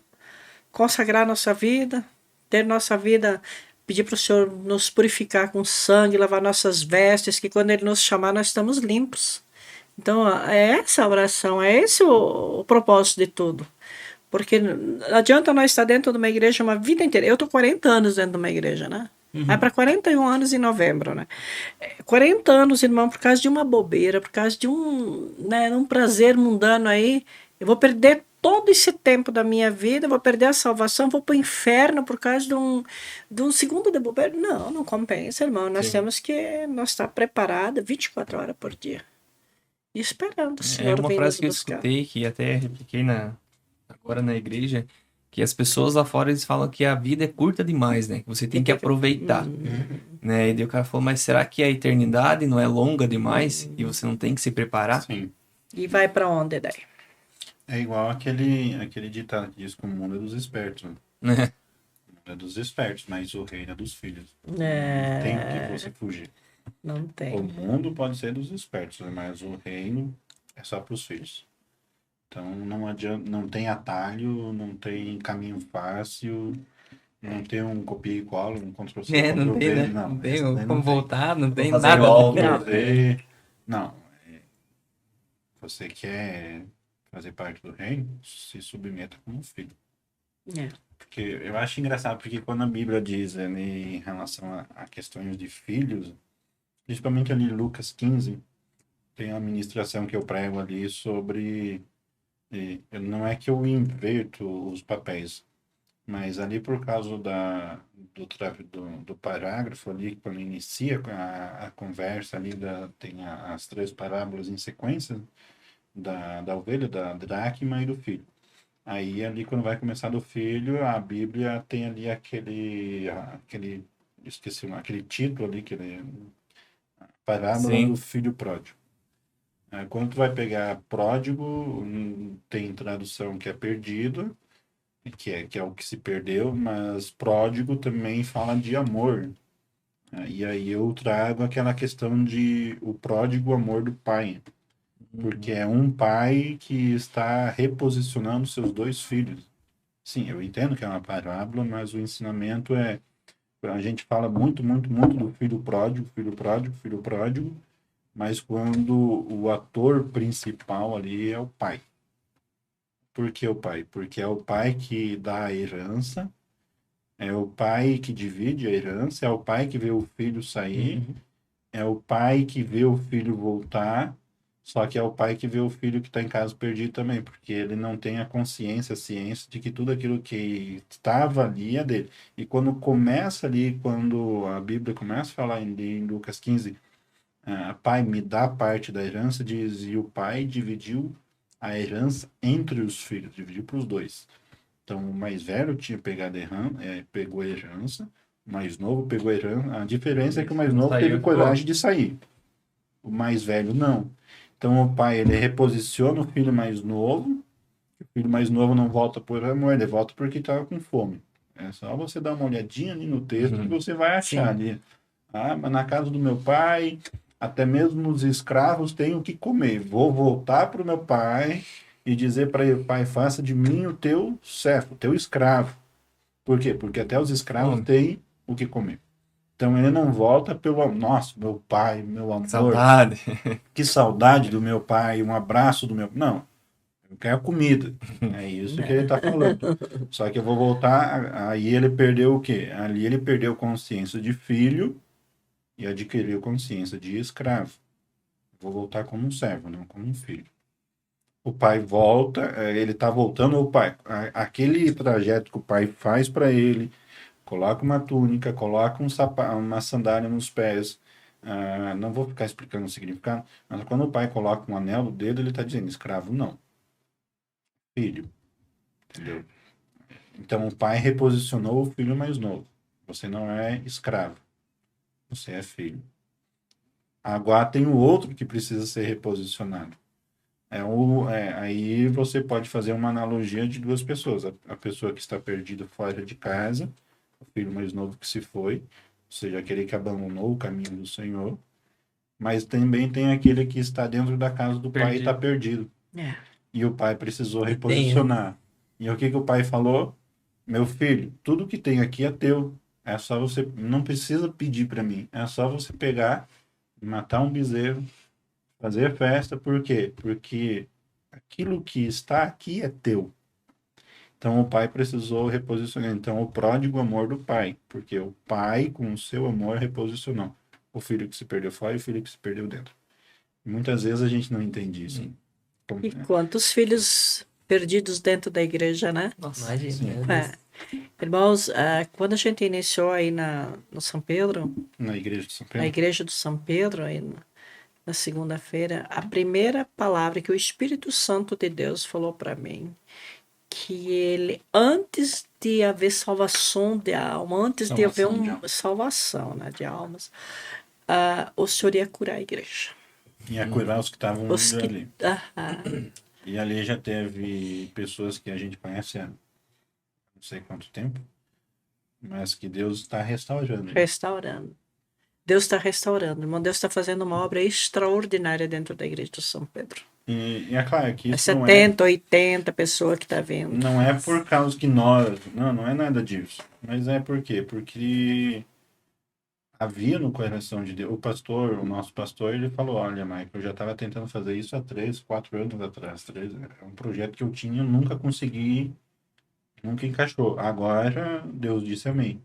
consagrar nossa vida, ter nossa vida, pedir para o Senhor nos purificar com sangue, lavar nossas vestes, que quando Ele nos chamar nós estamos limpos. Então, é essa a oração, é esse o propósito de tudo. Porque não adianta nós estar dentro de uma igreja uma vida inteira. Eu estou 40 anos dentro de uma igreja, né? Vai para 41 anos em novembro, né? 40 anos, irmão, por causa de uma bobeira, por causa de um prazer mundano aí. Eu vou perder todo esse tempo da minha vida, vou perder a salvação, vou para o inferno por causa de um segundo de bobeira. Não compensa, irmão. Nós temos que estar preparados 24 horas por dia. E esperando o Senhor uma vir frase nos que eu buscar. escutei, que até repliquei agora na igreja, que as pessoas lá fora eles falam que a vida é curta demais, né? Que você tem que aproveitar. Né? E daí o cara falou, mas será que a eternidade não é longa demais e você não tem que se preparar? Sim. E vai para onde daí? É igual aquele ditado que diz que o mundo é dos espertos. Né? Né? O mundo é dos espertos, mas o reino é dos filhos. É. Não tem por que você fugir. Não O tem. mundo pode ser dos espertos, né? Mas o reino é só para os filhos. Então não adianta, não tem atalho, não tem caminho fácil, não tem um copia e cola, um Ctrl-C, Não tem, Ctrl-V, né? não. Não tem essa daí como voltar, não tem fazer nada. igual. Não. Você quer fazer parte do reino, se submeta como um filho. É. Porque eu acho engraçado, porque quando a Bíblia diz em relação a questões de filhos, principalmente ali em Lucas 15, tem uma ministração que eu prego ali sobre... não é que eu inverto os papéis, mas ali por causa do parágrafo ali, quando inicia a conversa ali, tem as três parábolas em sequência, da ovelha, da dracma e do filho. Aí ali quando vai começar do filho, a Bíblia tem ali aquele título ali, parábola Sim. do filho pródigo. Quando tu vai pegar pródigo, tem tradução que é perdido, que é o que se perdeu, mas pródigo também fala de amor. E aí eu trago aquela questão de o pródigo amor do pai. Porque é um pai que está reposicionando seus dois filhos. Sim, eu entendo que é uma parábola, mas o ensinamento a gente fala muito, muito, muito do filho pródigo, filho pródigo, filho pródigo, mas quando o ator principal ali é o pai. Por que o pai? Porque é o pai que dá a herança, é o pai que divide a herança, é o pai que vê o filho sair, é o pai que vê o filho voltar, só que é o pai que vê o filho que está em casa perdido também, porque ele não tem a consciência, a ciência de que tudo aquilo que estava ali é dele. E quando começa ali, quando a Bíblia começa a falar em Lucas 15, pai, me dá parte da herança, diz, e o pai dividiu a herança entre os filhos, dividiu para os dois. Então, o mais velho tinha pegou a herança, o mais novo pegou a herança. A diferença é que o mais novo teve coragem de sair. O mais velho, não. Então, o pai, ele reposiciona o filho mais novo. O filho mais novo não volta por amor, ele volta porque estava com fome. É só você dar uma olhadinha ali no texto que você vai achar ali. Mas na casa do meu pai, até mesmo os escravos têm o que comer. Vou voltar para o meu pai e dizer para ele, pai, faça de mim o teu servo, o teu escravo. Por quê? Porque até os escravos têm o que comer. Então ele não volta pelo, nossa, meu pai, meu amor, Saudade. que saudade do meu pai, um abraço do meu... Não, eu quero comida. É isso que ele está falando. Só que eu vou voltar, aí ele perdeu o quê? Ali ele perdeu consciência de filho e adquiriu consciência de escravo. Vou voltar como um servo, não como um filho. O pai volta, ele está voltando ao pai. Aquele trajeto que o pai faz para ele, coloca uma túnica, coloca uma sandália nos pés. Não vou ficar explicando o significado, mas quando o pai coloca um anel no dedo, ele está dizendo escravo não, filho. Entendeu? Então o pai reposicionou o filho mais novo. Você não é escravo, você é filho. Agora tem o outro que precisa ser reposicionado. Aí você pode fazer uma analogia de duas pessoas. A pessoa que está perdida fora de casa, o filho mais novo que se foi, ou seja, aquele que abandonou o caminho do Senhor, mas também tem aquele que está dentro da casa do pai e está perdido. E o pai precisou reposicionar. E o que o pai falou? Meu filho, tudo que tem aqui é teu. É só você, não precisa pedir para mim. É só você pegar, matar um bezerro, fazer festa. Por quê? Porque aquilo que está aqui é teu. Então o pai precisou reposicionar. Então o pródigo amor do pai, porque o pai com o seu amor reposicionou o filho que se perdeu fora e o filho que se perdeu dentro. E muitas vezes a gente não entende isso. Então, E quantos filhos perdidos dentro da igreja, né? Nossa, Imagina. Irmãos, quando a gente iniciou aí no São Pedro, na igreja de São na Pedro, igreja do São Pedro, aí na segunda-feira, a primeira palavra que o Espírito Santo de Deus falou para mim, que ele, antes de haver salvação de alma, antes de haver uma salvação, né, de almas, o Senhor ia curar a igreja. ia curar os que estavam indo ali. Aham. E ali já teve pessoas que a gente conhece há não sei quanto tempo, mas que Deus está restaurando. Restaurando. Deus está restaurando, irmão. Deus está fazendo uma obra extraordinária dentro da igreja de São Pedro. E é claro que isso 70, 80 pessoas que está vindo. não é por causa que nós... Não é nada disso. Mas é por quê? Porque havia no coração de Deus... O nosso pastor, ele falou, olha, Michael, eu já estava tentando fazer isso há 3, 4 anos atrás. É um projeto que eu tinha, nunca consegui, nunca encaixou. Agora, Deus disse amém.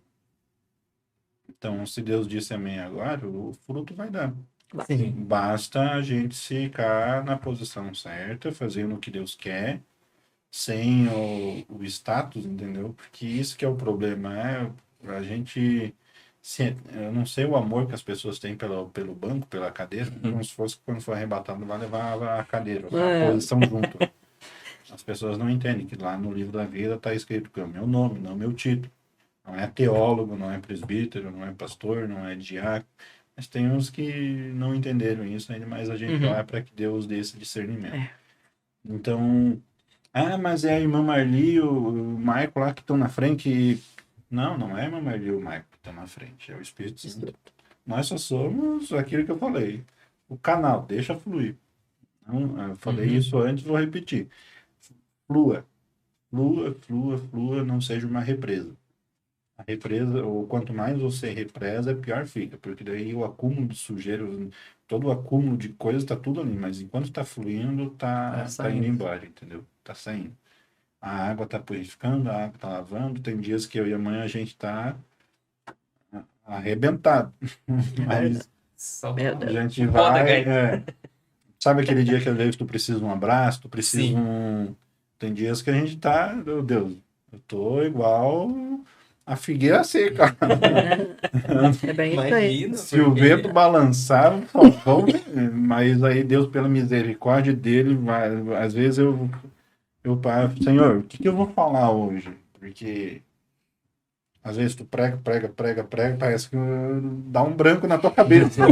Então, se Deus disse amém agora, o fruto vai dar. Sim. Basta a gente ficar na posição certa, fazendo o que Deus quer, sem o status, entendeu? Porque isso que é o problema, a gente... eu não sei o amor que as pessoas têm pelo banco, pela cadeira, como se fosse quando for arrebatado, vai levar a cadeira, a posição junto. As pessoas não entendem que lá no livro da vida está escrito que é o meu nome, não o meu título. Não é teólogo, não é presbítero, não é pastor, não é diácono. Mas tem uns que não entenderam isso ainda, mas a gente ora para que Deus dê esse discernimento. Então, mas é a irmã Marli e o Maico lá que estão na frente. Não é a irmã Marli e o Maico que estão na frente, é o Espírito Santo. Nós só somos aquilo que eu falei. O canal, deixa fluir. Então, eu falei isso antes, vou repetir. Flua, não seja uma represa. A represa, ou quanto mais você represa, pior fica, porque daí o acúmulo de sujeira, todo o acúmulo de coisas está tudo ali, mas enquanto está fluindo, tá indo embora, entendeu? Tá saindo. A água está purificando, a água está lavando. Tem dias que eu e a mãe a gente está arrebentado, mas a gente vai. Sabe aquele dia que às vezes tu precisa de um abraço, tu precisa Tem dias que a gente tá, meu Deus, eu tô igual a figueira seca. É bem isso aí. Se o vento balançar, mas aí Deus, pela misericórdia dele, às vezes eu paro, Senhor, o que eu vou falar hoje? Porque às vezes tu prega, parece que dá um branco na tua cabeça.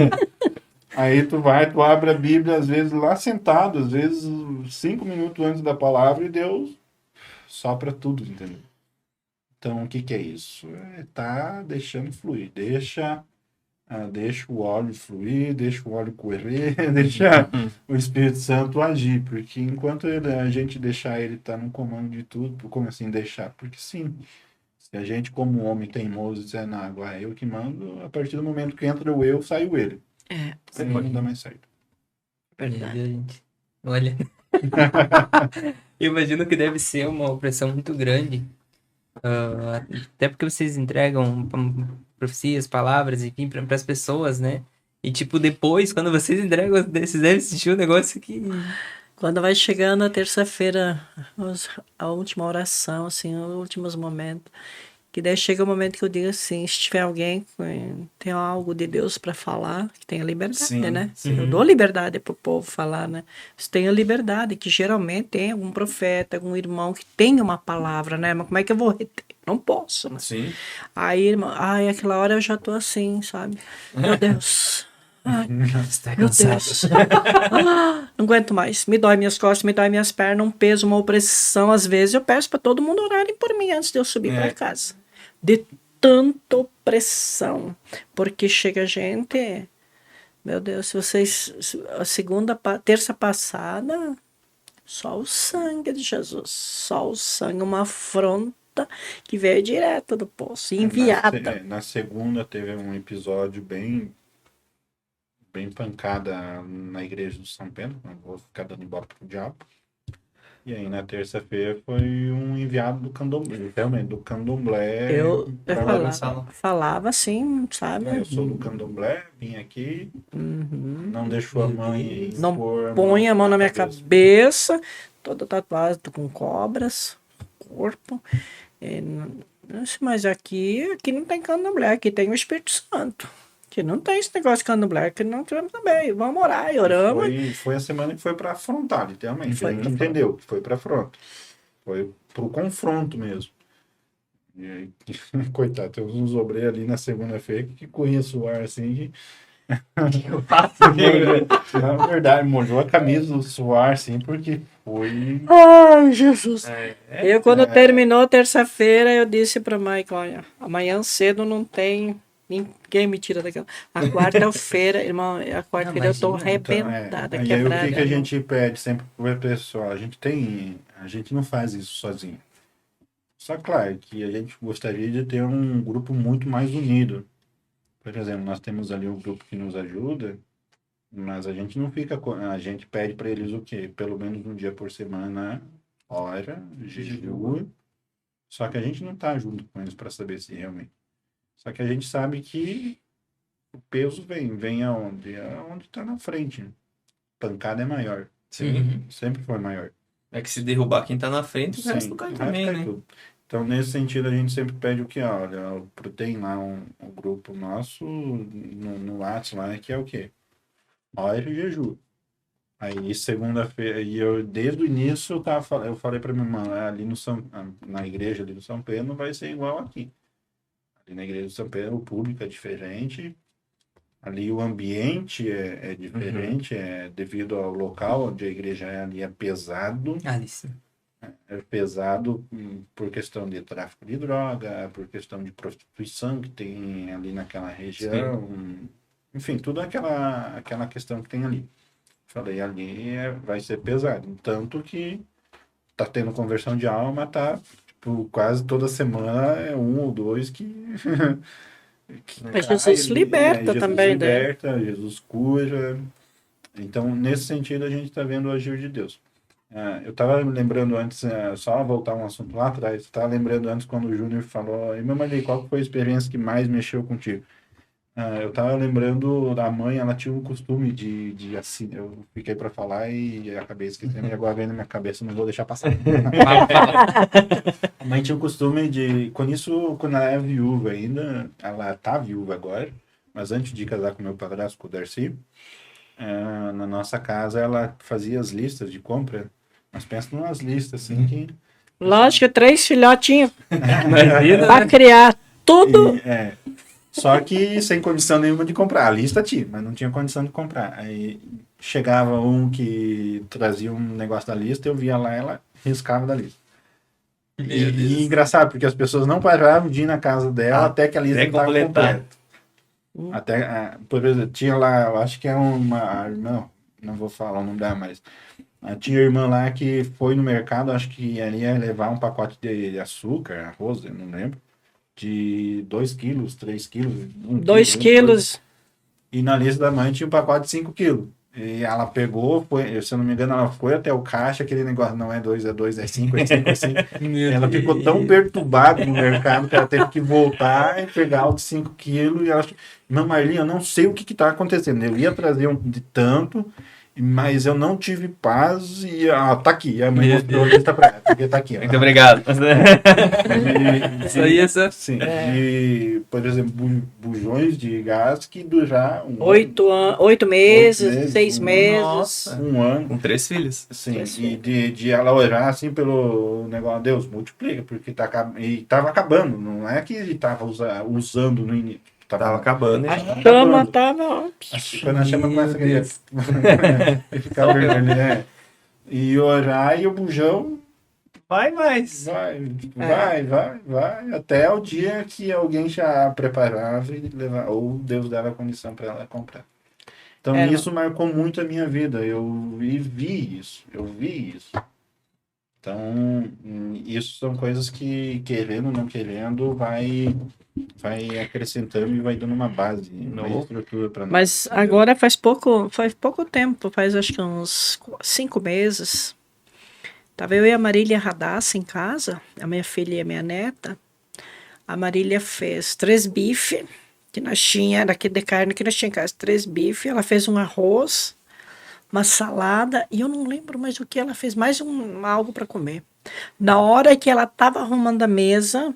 Aí tu abre a Bíblia, às vezes lá sentado, às vezes 5 minutos antes da palavra, e Deus sopra tudo, entendeu? Então, o que é isso? Tá deixando fluir, deixa deixa o óleo fluir, deixa o óleo correr, deixa o Espírito Santo agir, porque enquanto a gente deixar ele estar no comando de tudo, como assim deixar? Porque sim, se a gente como homem teimoso disser, não, agora é eu que mando, a partir do momento que entra o eu, sai o ele. É. Aí não dá mais certo. Verdade, gente. Olha. Eu imagino que deve ser uma opressão muito grande. Até porque vocês entregam profecias, palavras, enfim, para as pessoas, né? E, tipo, depois, quando vocês entregam, vocês devem sentir um negócio que... Quando vai chegando a terça-feira, a última oração, assim, os últimos momentos, que daí chega o momento que eu digo assim, se tiver alguém que tem algo de Deus para falar, que tenha liberdade, Sim, né? sim. Eu dou liberdade pro povo falar, né? Você tenha liberdade, que geralmente tem algum profeta, algum irmão que tem uma palavra, né? Mas como é que eu vou reter? Não posso, né? Sim. Aí, irmão, aquela hora eu já tô assim, sabe? Meu Deus. Ai, Está meu Deus. Não aguento mais. Me dói minhas costas, me dói minhas pernas, um peso, uma opressão. Às vezes eu peço para todo mundo orarem por mim antes de eu subir para casa. De tanta opressão. Porque chega gente... Meu Deus, se vocês... A terça passada, só o sangue de Jesus. Só o sangue, uma afronta que veio direto do poço, enviada. Na segunda teve um episódio bem pancada na igreja do São Pedro, não vou ficar dando ibope pro diabo. E aí na terça-feira foi um enviado do candomblé, realmente, do candomblé. Eu oração. falava assim, sabe? Eu sou do candomblé, vim aqui, Uhum. não deixo a mãe Não expor põe a mão na minha cabeça, toda tatuada com cobras, corpo. Mas aqui não tem candomblé, aqui tem o Espírito Santo. Que não tem esse negócio de candomblé, que não queremos também. Vamos orar e oramos. Foi a semana que foi para afrontar, literalmente. Foi A gente pra entendeu que foi para afronta. Foi pro confronto mesmo. E aí, coitado, tem uns obreiros ali na segunda-feira que corria suar assim. Eu faço Na verdade, molhou a camisa do suar, assim, porque foi. Ai, Jesus. Quando terminou terça-feira, eu disse para Michael, olha, amanhã cedo não tem... Ninguém me tira daquela. A quarta-feira, irmão, a quarta-feira eu tô arrebentada, E aí quebrada. o que a gente pede sempre pro pessoal? A gente não faz isso sozinho. Só claro que a gente gostaria de ter um grupo muito mais unido. Por exemplo, nós temos ali um grupo que nos ajuda, mas a gente não fica. A gente pede para eles o quê? Pelo menos um dia por semana, ora, jejum. Só que a gente não tá junto com eles para saber se realmente. Só que a gente sabe que o peso vem aonde? Aonde está na frente. Pancada é maior. Sim. Sempre foi maior. É que se derrubar quem tá na frente, o resto cai também, cai né? tudo. Então, nesse sentido, a gente sempre pede o que? Olha, tem lá um grupo nosso no WhatsApp lá, que é o quê? Hora e jejum. Aí, segunda-feira, e eu, desde o início, eu falei para minha irmã, ali na igreja ali do São Pedro, não vai ser igual aqui. Na igreja de São Pedro o público é diferente, ali o ambiente é diferente, devido ao local onde a igreja ali é pesado. sim. É pesado por questão de tráfico de droga, por questão de prostituição que tem ali naquela região, enfim, tudo aquela questão que tem ali. Falei, ali vai ser pesado, tanto que tá tendo conversão de alma, tá... quase toda semana é um ou dois que Mas Jesus liberta Jesus também, liberta, Jesus cura. Então, nesse sentido, a gente está vendo o agir de Deus. Eu estava lembrando antes, só voltar um assunto lá atrás, estava lembrando antes quando o Júnior falou, e meu marido, qual foi a experiência que mais mexeu contigo? Eu estava lembrando da mãe, ela tinha um costume de assim, eu fiquei para falar e acabei esquecendo, e agora vem na minha cabeça, não vou deixar passar. A mãe tinha o costume de, quando ela é viúva ainda, ela tá viúva agora, mas antes de casar com meu padrasto, com o Darcy, na nossa casa ela fazia as listas de compra, mas pensa numas listas assim que... Lógico, 3 filhotinhos Imagina, para criar tudo. Só que sem condição nenhuma de comprar. A lista tinha, mas não tinha condição de comprar. Aí chegava um que trazia um negócio da lista, eu via lá, ela riscava da lista. E engraçado, porque as pessoas não paravam de ir na casa dela até que a lista estava completa. Até, por exemplo, tinha lá, eu acho que é uma irmã, não vou falar o nome dela, mas tinha irmã lá que foi no mercado, acho que ela ia levar um pacote de açúcar, arroz, eu não lembro, de 2 quilos, 3 quilos, 1 2 quilo, coisa. quilos. E na lista da mãe tinha um pacote de 5 quilos. E ela pegou, foi, se eu não me engano, ela foi até o caixa, aquele negócio não é 2, é 2, é 5, é 5, é 5. Ela ficou tão perturbada no mercado que ela teve que voltar e pegar o de 5 quilos. E ela falou, irmã Marli, eu não sei o que está acontecendo. Eu ia trazer um de tanto, mas eu não tive paz e tá aqui. E a mãe mostrou a lista para ela, porque tá aqui. Ó. Muito obrigado. Isso aí é só... Sim, de, por exemplo, bujões de gás que durar 8 meses, 6 um meses. Nossa. um ano. Com 3 filhos. Sim, e de ela olhar assim pelo negócio, Deus, multiplica, porque e tava acabando, não é que ele tava usando no início. Tava acabando. A Já. chama tava... Quando a chama começa a ficar vermelho, né? E orar e o bujão Vai mais. vai, até o dia que alguém já preparava e levar, ou Deus dava a condição para ela comprar. Então isso marcou muito a minha vida, eu vi isso. Então, isso são coisas que, querendo ou não querendo, vai acrescentando e vai dando uma base, uma estrutura para nós. Mas agora faz pouco tempo, faz acho que uns 5 meses. Tava eu e a Marília Radassa em casa, a minha filha e a minha neta. A Marília fez 3 bifes, que nós tinha, daquele de carne que nós tinha em casa, 3 bifes. Ela fez um arroz, uma salada, e eu não lembro mais o que ela fez, mais algo para comer. Na hora que ela estava arrumando a mesa,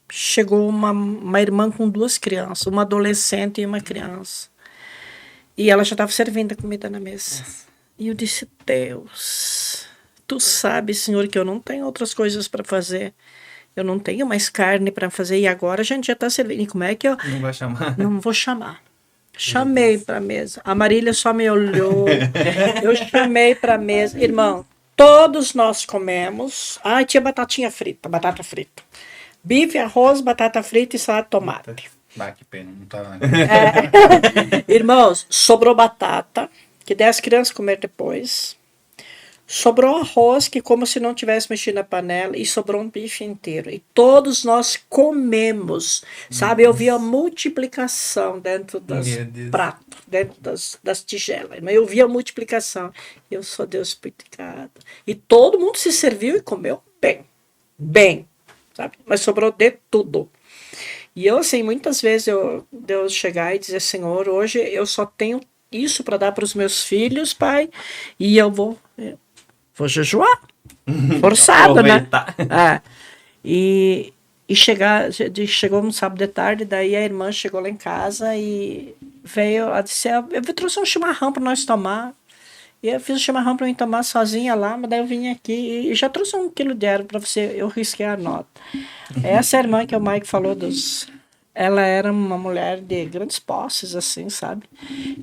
chegou uma irmã com 2 crianças, uma adolescente e uma criança. E ela já estava servindo a comida na mesa. E eu disse, Deus, tu sabes, Senhor, que eu não tenho outras coisas para fazer. Eu não tenho mais carne para fazer. E agora a gente já está servindo. E como é que eu... Não vai chamar? Não vou chamar. Chamei para a mesa. A Marília só me olhou. Eu chamei para a mesa. Irmão, todos nós comemos. Tinha batata frita. Bife, arroz, batata frita e salada de tomate. Que pena, não tá... Irmãos, sobrou batata, que 10 crianças comeram depois. Sobrou arroz, que como se não tivesse mexido na panela, e sobrou um bife inteiro. E todos nós comemos, sabe? Eu vi a multiplicação dentro dos pratos, dentro das tigelas. Mas eu vi a multiplicação. Eu sou Deus multiplicado. E todo mundo se serviu e comeu bem, sabe? Mas sobrou de tudo. E eu, assim, muitas vezes Deus chegar e dizer, Senhor, hoje eu só tenho isso para dar para os meus filhos, Pai, e eu vou jejuar, forçado, né? E chegou um sábado de tarde, daí a irmã chegou lá em casa e veio, ela disse, eu trouxe um chimarrão para nós tomar. E eu fiz o chimarrão para mim tomar sozinha lá, mas daí eu vim aqui e já trouxe 1 quilo de erva para você, eu risquei a nota. Essa irmã que o Mike falou ela era uma mulher de grandes posses, assim, sabe?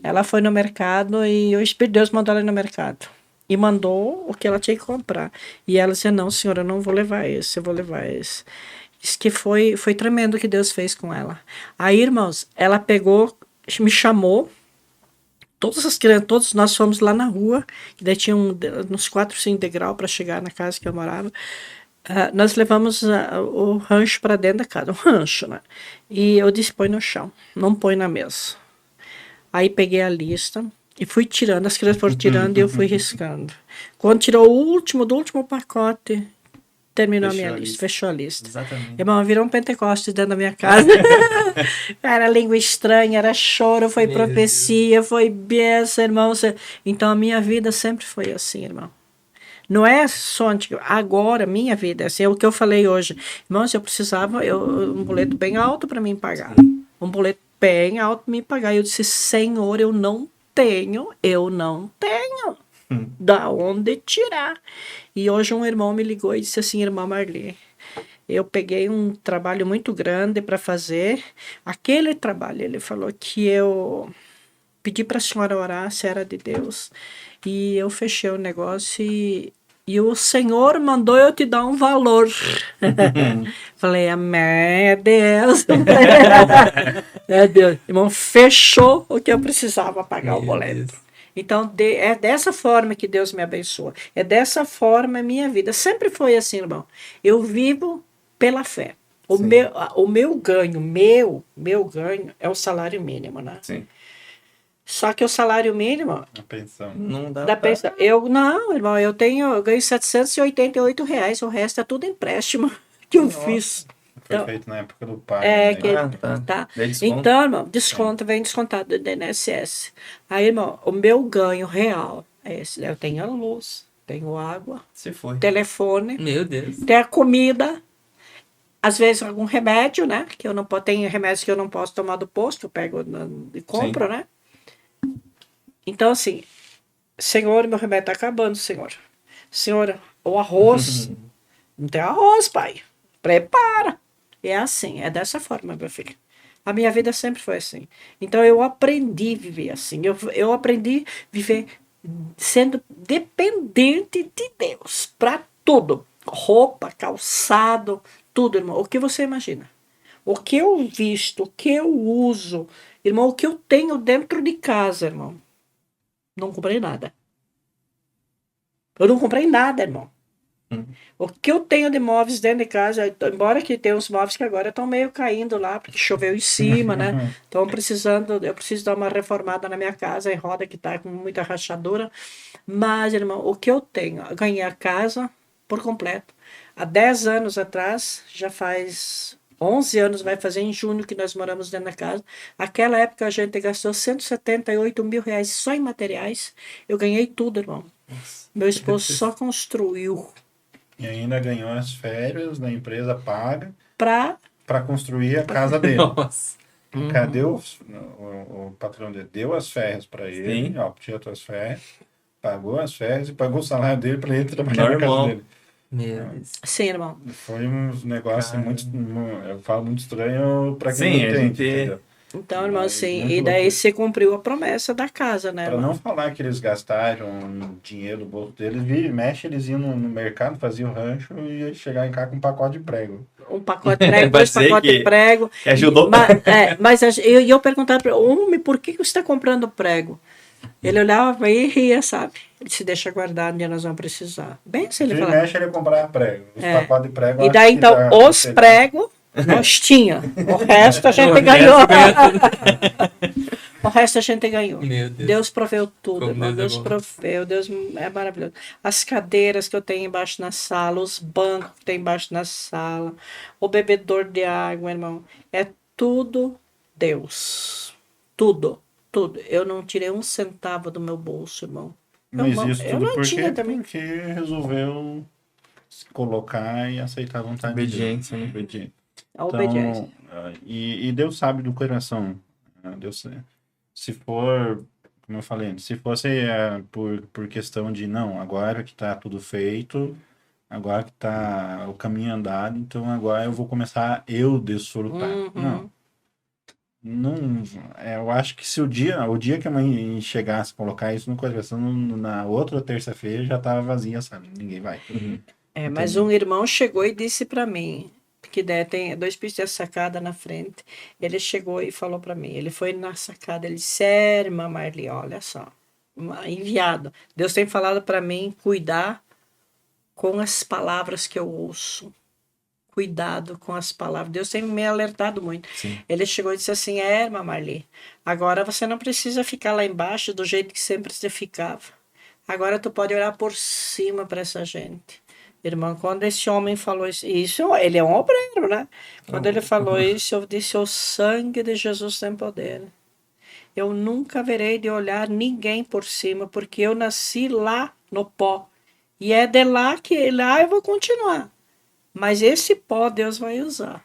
Ela foi no mercado e o Espírito de Deus mandou ela ir no mercado. E mandou o que ela tinha que comprar. E ela disse, não, senhora, eu não vou levar esse, eu vou levar esse. Diz que foi tremendo o que Deus fez com ela. Aí, irmãos, ela pegou, me chamou, todas as crianças, todos nós fomos lá na rua, que daí tinha uns 4, 5 degraus para chegar na casa que eu morava. Nós levamos o rancho para dentro da casa, um rancho, né? E eu disse, põe no chão, não põe na mesa. Aí peguei a lista e fui tirando, as crianças foram tirando e eu fui riscando. Quando tirou do último pacote, terminou a minha lista, fechou a lista. Exatamente. Irmão, virou um Pentecostes dentro da minha casa. Era língua estranha, era choro, foi profecia, foi bênção, irmão. Então a minha vida sempre foi assim, irmão. Não é só antigo, agora minha vida, assim, é o que eu falei hoje. Irmãos, eu precisava, um boleto bem alto para mim pagar. Um boleto bem alto para mim pagar. Eu disse, Senhor, eu não tenho. Da onde tirar? E hoje um irmão me ligou e disse assim, irmã Marli, eu peguei um trabalho muito grande para fazer. Aquele trabalho, ele falou que eu pedi para a senhora orar se era de Deus. E eu fechei o negócio e E o Senhor mandou eu te dar um valor. Falei, amém, é Deus. É Deus. Irmão, fechou o que eu precisava pagar o Meu boleto. Deus. Então, é dessa forma que Deus me abençoa. É dessa forma a minha vida. Sempre foi assim, irmão. Eu vivo pela fé. O meu ganho, meu ganho é o salário mínimo, né? Sim. Só que o salário mínimo A pensão. Não dá da pra... pensão. Não, irmão, eu ganho R$ 788, o resto é tudo empréstimo que eu fiz. Foi Então, feito na época do pai. É né? que tá. tá. Daí desconto. Então, irmão, desconto vem descontado do INSS. Aí, irmão, o meu ganho real é esse. Eu tenho a luz, tenho água, Se foi. telefone, Meu Deus. tem a comida, às vezes algum remédio, né? Que eu não tem remédios que eu não posso tomar do posto, eu pego e compro, né? Então, assim, Senhor, meu remédio tá acabando, Senhor. Senhor, o arroz. Não tem arroz, pai. Prepara. É assim, é dessa forma, meu filho. A minha vida sempre foi assim. Então eu aprendi a viver assim. Eu aprendi a viver sendo dependente de Deus para tudo. Roupa, calçado, tudo, irmão. O que você imagina? O que eu visto, o que eu uso, irmão, o que eu tenho dentro de casa, irmão. Não comprei nada. Eu não comprei nada, irmão. O que eu tenho de móveis dentro de casa, embora que tenha uns móveis que agora estão meio caindo lá, porque choveu em cima, né? Estão precisando, eu preciso dar uma reformada na minha casa, em roda que está com muita rachadura. Mas, irmão, o que eu tenho? Eu ganhei a casa por completo. Há 10 anos atrás, já faz 11 anos, vai fazer em junho que nós moramos dentro da casa. Aquela época a gente gastou R$ 178 mil só em materiais. Eu ganhei tudo, irmão. Meu esposo só construiu. E ainda ganhou as férias da empresa paga Para construir a casa dele. Nossa. Cadê o patrão dele? Deu as férias para ele, Sim. ó, tira tuas férias, pagou as férias e pagou o salário dele para ele trabalhar na casa Normal. dele. Meu Deus. Sim, irmão. Foi um negócio muito, eu falo muito estranho para quem Sim, não a entende, gente- entendeu? Então, irmão, Mas assim, muito e daí louco. se cumpriu a promessa da casa, né, Para irmão? não falar que eles gastaram dinheiro do bolso deles, vira e mexe, eles iam no mercado, faziam o rancho e ia chegar em casa com um pacote de prego. Um pacote de prego, Vai 2 ser pacotes de que- prego. que ajudou. Mas eu perguntava para ele, homem, por que você está comprando prego? Ele olhava para mim e ria, sabe? Ele se deixa guardar, um dia nós vamos precisar. Bem assim ele Vira e falava. mexe, ele ia comprar prego. Os É. pacotes de prego. E acho daí, que então, dá- os pregos nós tinha. O resto a gente O resto ganhou. ganhou O resto a gente ganhou. Meu Deus. Deus proveu tudo, Como irmão. Deus é Deus bom. proveu. Deus é maravilhoso. As cadeiras que eu tenho embaixo na sala, os bancos que tem embaixo na sala, o bebedor de água, irmão. É tudo Deus. Tudo. Tudo. Eu não tirei um centavo do meu bolso, irmão. Mas Eu isso eu tudo não por tinha quê? também. Porque resolveu se colocar e aceitar a vontade Obediência, de né? Deus. Obediência. A obediência. E Deus sabe do coração. Deus, se for, como eu falei, se fosse por questão de, não, agora que tá tudo feito, agora que tá o caminho andado, então agora eu vou começar eu desfrutar. Uhum. Não, eu acho que se o dia que a mãe chegasse a colocar isso no coração, na outra terça-feira já tava vazia, sabe? Ninguém vai. Mas um irmão chegou e disse para mim, que tem 2 pisos de sacada na frente. Ele chegou e falou para mim, ele foi na sacada, ele disse, irmã Marli, olha só, enviado. Deus tem falado para mim cuidar com as palavras que eu ouço. Cuidado com as palavras. Deus tem me alertado muito. Sim. Ele chegou e disse assim, irmã Marli, agora você não precisa ficar lá embaixo do jeito que sempre você ficava. Agora tu pode olhar por cima para essa gente. Irmão, quando esse homem falou isso, ele é um obreiro, né? Quando ele falou isso, eu disse, o sangue de Jesus tem poder. Eu nunca verei de olhar ninguém por cima, porque eu nasci lá no pó. E é de lá que lá eu vou continuar. Mas esse pó Deus vai usar.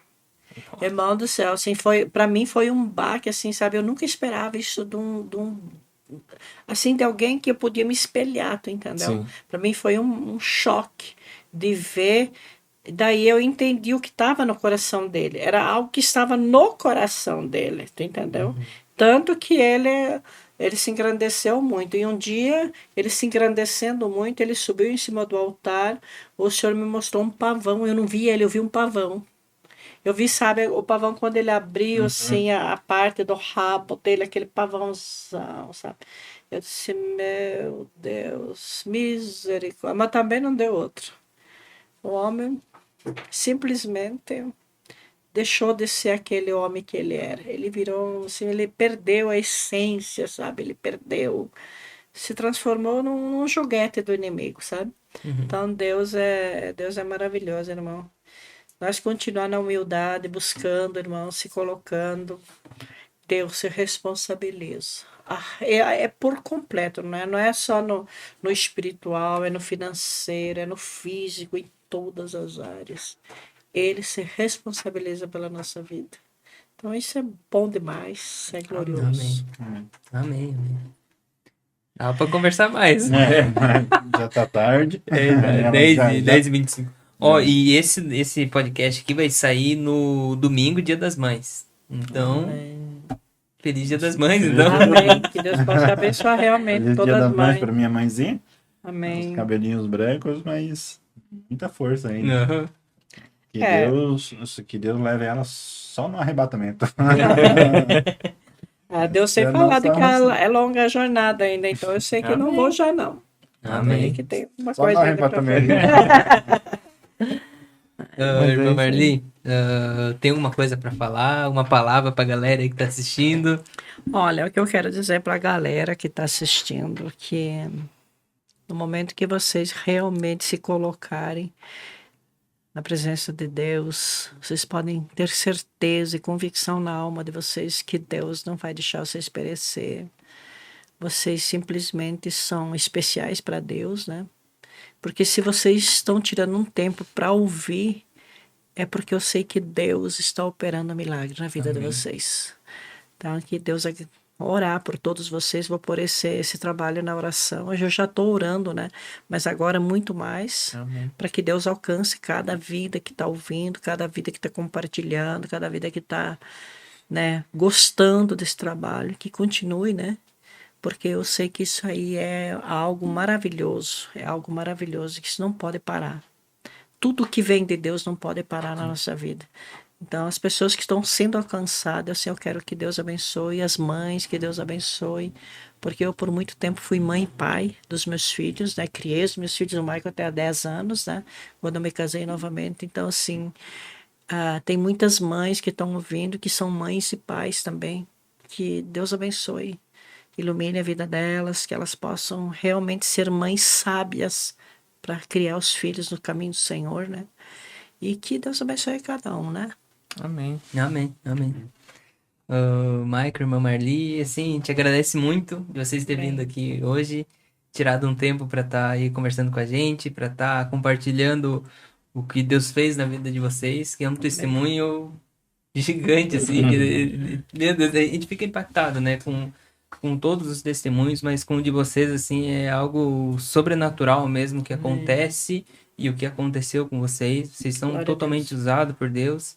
Irmão do céu, assim, para mim foi um baque, assim, sabe? Eu nunca esperava isso assim, de alguém que eu podia me espelhar, tu entendeu? Para mim foi um choque de ver. Daí eu entendi o que estava no coração dele. Era algo que estava no coração dele, tu entendeu? Tanto que ele ele se engrandeceu muito. E um dia, ele se engrandecendo muito, ele subiu em cima do altar. O Senhor me mostrou um pavão. Eu não vi ele, eu vi um pavão. Eu vi, sabe, o pavão quando ele abriu, assim, a parte do rabo dele, aquele pavãozão, sabe? Eu disse, meu Deus, misericórdia. Mas também não deu outro. O homem simplesmente deixou de ser aquele homem que ele era. Ele virou, assim, ele perdeu a essência, sabe? Ele perdeu, se transformou num joguete do inimigo, sabe? Então Deus é maravilhoso, irmão. Nós continuar na humildade, buscando, irmão, se colocando, Deus se responsabiliza. É por completo, não é só no espiritual, é no financeiro, é no físico, em todas as áreas. Ele se responsabiliza pela nossa vida. Então isso é bom demais, é glorioso. Amém. Dá pra conversar mais. Já tá tarde. 10h25. Ó, e esse podcast aqui vai sair no domingo, Dia das Mães. Então, feliz Dia das Mães, então. Amém. Que Deus possa abençoar realmente Feliz todas Dia as das Mães mães. pra minha mãezinha. Amém. Os cabelinhos brancos, mas muita força ainda. Aham. Que Deus leve ela só no arrebatamento. Deus tem É falado nossa que é longa a jornada ainda, então eu sei que não vou já não. Amém. Que tem uma Só no coisa ainda pra arrebatamento. fazer. Irmã Marli, tem uma coisa pra falar? Uma palavra pra galera aí que tá assistindo? Olha, o que eu quero dizer para a galera que está assistindo, que no momento que vocês realmente se colocarem na presença de Deus, vocês podem ter certeza e convicção na alma de vocês que Deus não vai deixar vocês perecer. Vocês simplesmente são especiais para Deus, né? Porque se vocês estão tirando um tempo para ouvir, é porque eu sei que Deus está operando um milagre na vida de vocês. Então, que Deus orar por todos vocês, vou pôr esse trabalho na oração. Hoje eu já estou orando, né? Mas agora muito mais, para que Deus alcance cada vida que está ouvindo, cada vida que está compartilhando, cada vida que está, né, gostando desse trabalho, que continue, né? Porque eu sei que isso aí é algo maravilhoso, que isso não pode parar. Tudo que vem de Deus não pode parar na nossa vida. Então, as pessoas que estão sendo alcançadas, eu quero que Deus abençoe, as mães, que Deus abençoe, porque eu por muito tempo fui mãe e pai dos meus filhos, né? Criei os meus filhos, o Michael até há 10 anos, né? Quando eu me casei novamente. Então, assim, tem muitas mães que estão ouvindo, que são mães e pais também. Que Deus abençoe, ilumine a vida delas, que elas possam realmente ser mães sábias para criar os filhos no caminho do Senhor, né? E que Deus abençoe cada um, né? Amém. Michael, irmã Marli, assim, te agradece muito de vocês terem vindo aqui hoje, tirado um tempo para estar aí conversando com a gente, para estar compartilhando o que Deus fez na vida de vocês, que é um testemunho gigante, assim, meu Deus, a gente fica impactado, né, com todos os testemunhos, mas com o de vocês, assim, é algo sobrenatural mesmo que acontece, e o que aconteceu com vocês são Glória a totalmente Deus. usados por Deus,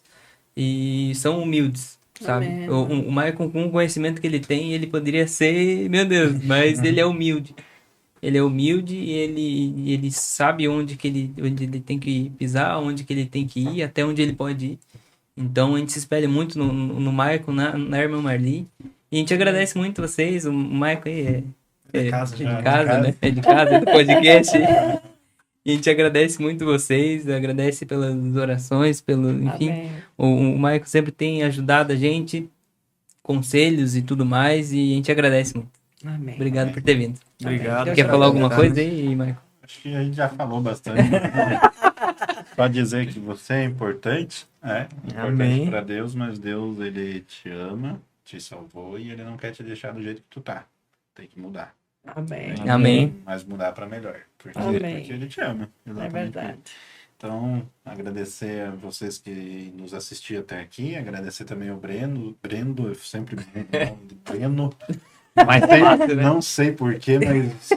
e são humildes, sabe? Amém. O Michael, com o conhecimento que ele tem, ele poderia ser, meu Deus, mas ele é humilde. Ele é humilde e ele sabe onde ele tem que pisar, onde que ele tem que ir, até onde ele pode ir. Então a gente se espelha muito no Michael, na irmã Marli. E a gente agradece muito vocês. O Michael aí É de casa, já, de casa, né? É de casa, é do podcast. E a gente agradece muito vocês, agradece pelas orações, enfim. Amém. O Michael sempre tem ajudado a gente, conselhos e tudo mais, e a gente agradece muito. Amém. Obrigado por ter vindo. Obrigado. Deus Quer falar alguma abençoe. coisa aí, Michael? Acho que a gente já falou bastante. Só dizer que você é importante, Amém. para Deus, mas Deus, ele te ama, te salvou e ele não quer te deixar do jeito que tu tá. Tem que mudar. Amém. Amém. Mas mudar para melhor. Porque Amém. ele te ama. É Exatamente. verdade. Então, agradecer a vocês que nos assistiram até aqui, agradecer também ao Breno, eu sempre me lembro o nome de Breno, mas não sei porquê, mas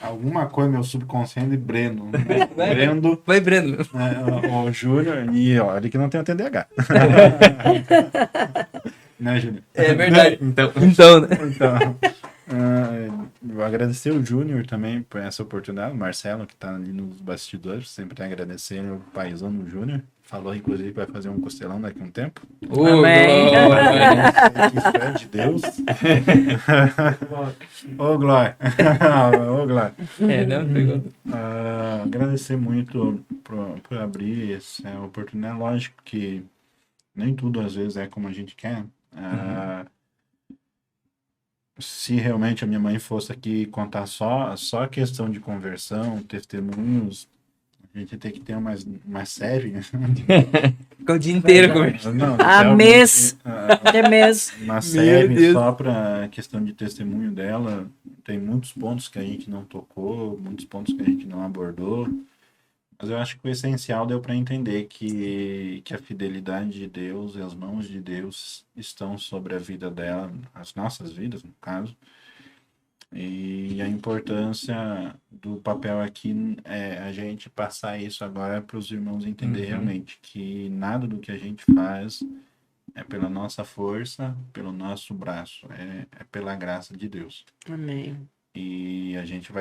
alguma coisa meu subconsciente de Breno, né? Brendo, Vai, Breno. o Júnior, e olha que não tem o TDAH. Né, Júnior? É verdade. Então, Então, né? Então, Eu agradecer o Júnior também por essa oportunidade, o Marcelo, que está ali nos bastidores, sempre agradecer o paizão do Júnior. Falou, inclusive, que vai fazer um costelão daqui a um tempo. Amém. Que isso é de Deus. Ô, Glória. Ô, Glória. Não, pegou. Agradecer muito por abrir essa oportunidade. Lógico que nem tudo, às vezes, é como a gente quer. Se realmente a minha mãe fosse aqui contar só a questão de conversão, testemunhos, a gente tem que ter uma série. Ficou o dia inteiro conversando. Não, Há realmente, mês. É mesmo. uma Meu série Deus. só para questão de testemunho dela. Tem muitos pontos que a gente não tocou, muitos pontos que a gente não abordou. Mas eu acho que o essencial deu para entender que a fidelidade de Deus e as mãos de Deus estão sobre a vida dela, as nossas vidas, no caso. E a importância do papel aqui é a gente passar isso agora para os irmãos entender realmente que nada do que a gente faz é pela nossa força, pelo nosso braço, é pela graça de Deus. Amém. E a gente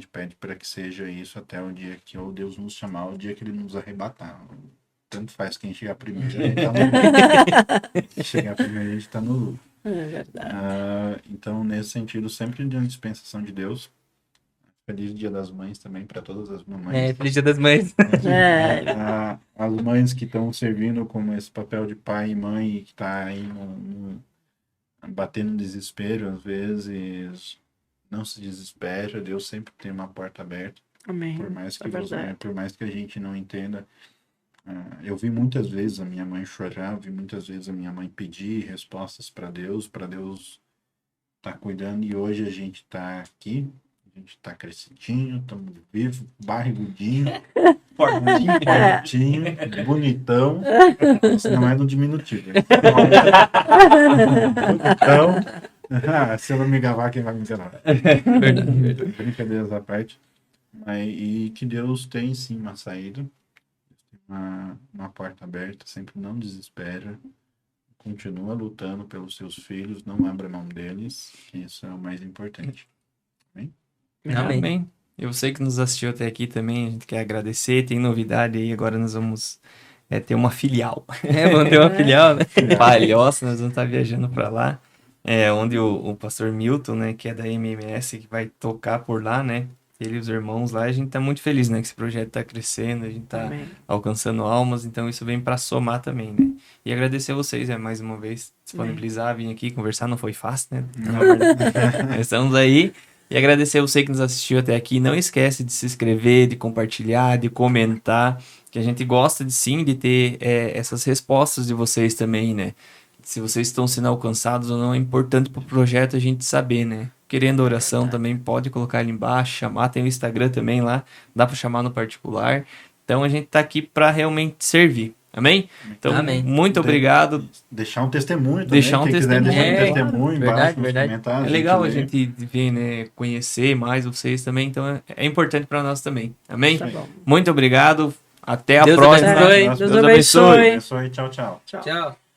pede para que seja isso até o dia que ou Deus nos chamar, ou o dia que ele nos arrebatar. Tanto faz quem chegar primeiro, a gente tá no lucro. Quem chegar primeiro, a gente tá no lucro. É verdade. Então, nesse sentido, sempre de uma dispensação de Deus. Feliz Dia das Mães também para todas as mamães. Feliz Dia das Mães. As mães que estão servindo como esse papel de pai e mãe, que tá aí batendo no desespero, às vezes não se desespera, Deus sempre tem uma porta aberta. Amém. Por mais que, verdade. por mais que a gente não entenda. Eu vi muitas vezes a minha mãe chorar, vi muitas vezes a minha mãe pedir respostas para Deus tá cuidando, e hoje a gente tá aqui, a gente tá crescidinho, estamos vivos, barrigudinho, fortinho, bonitão, isso não é no diminutivo, bonitão. Se eu não me gabar, quem vai me enganar? Verdade. Brincadeiras à parte. E que Deus tem sim uma saída, uma porta aberta, sempre não desespera, continua lutando pelos seus filhos, não abra mão deles, que isso é o mais importante. Amém? Amém. Eu sei que nos assistiu até aqui também, a gente quer agradecer, tem novidade aí, agora nós vamos ter uma filial. Vamos ter uma filial, né? Palhoça, nós vamos estar viajando para lá, onde o pastor Milton, né, que é da MMS, que vai tocar por lá, né, ele e os irmãos lá, a gente tá muito feliz, né, que esse projeto tá crescendo, a gente tá Amém. alcançando almas, então isso vem para somar também, né, e agradecer a vocês, mais uma vez, disponibilizar, vir aqui conversar, não foi fácil, né, nós estamos aí, e agradecer a você que nos assistiu até aqui, não esquece de se inscrever, de compartilhar, de comentar, que a gente gosta de ter essas respostas de vocês também, né, se vocês estão sendo alcançados ou não, é importante para o projeto a gente saber, né? Querendo oração também, pode colocar ali embaixo, chamar, tem o Instagram também lá, dá para chamar no particular. Então a gente tá aqui para realmente servir, amém? Então, Amém. muito obrigado. Deixar um testemunho também, Deixar um quem quiser testemunho. deixar um testemunho embaixo Verdade, nos verdade. comentários. É legal a lê. gente ver, né? Conhecer mais vocês também, então é importante para nós também, amém? Tá bom. Muito obrigado, até a Deus próxima. abençoe. Deus abençoe. Abençoe, tchau, tchau. Tchau.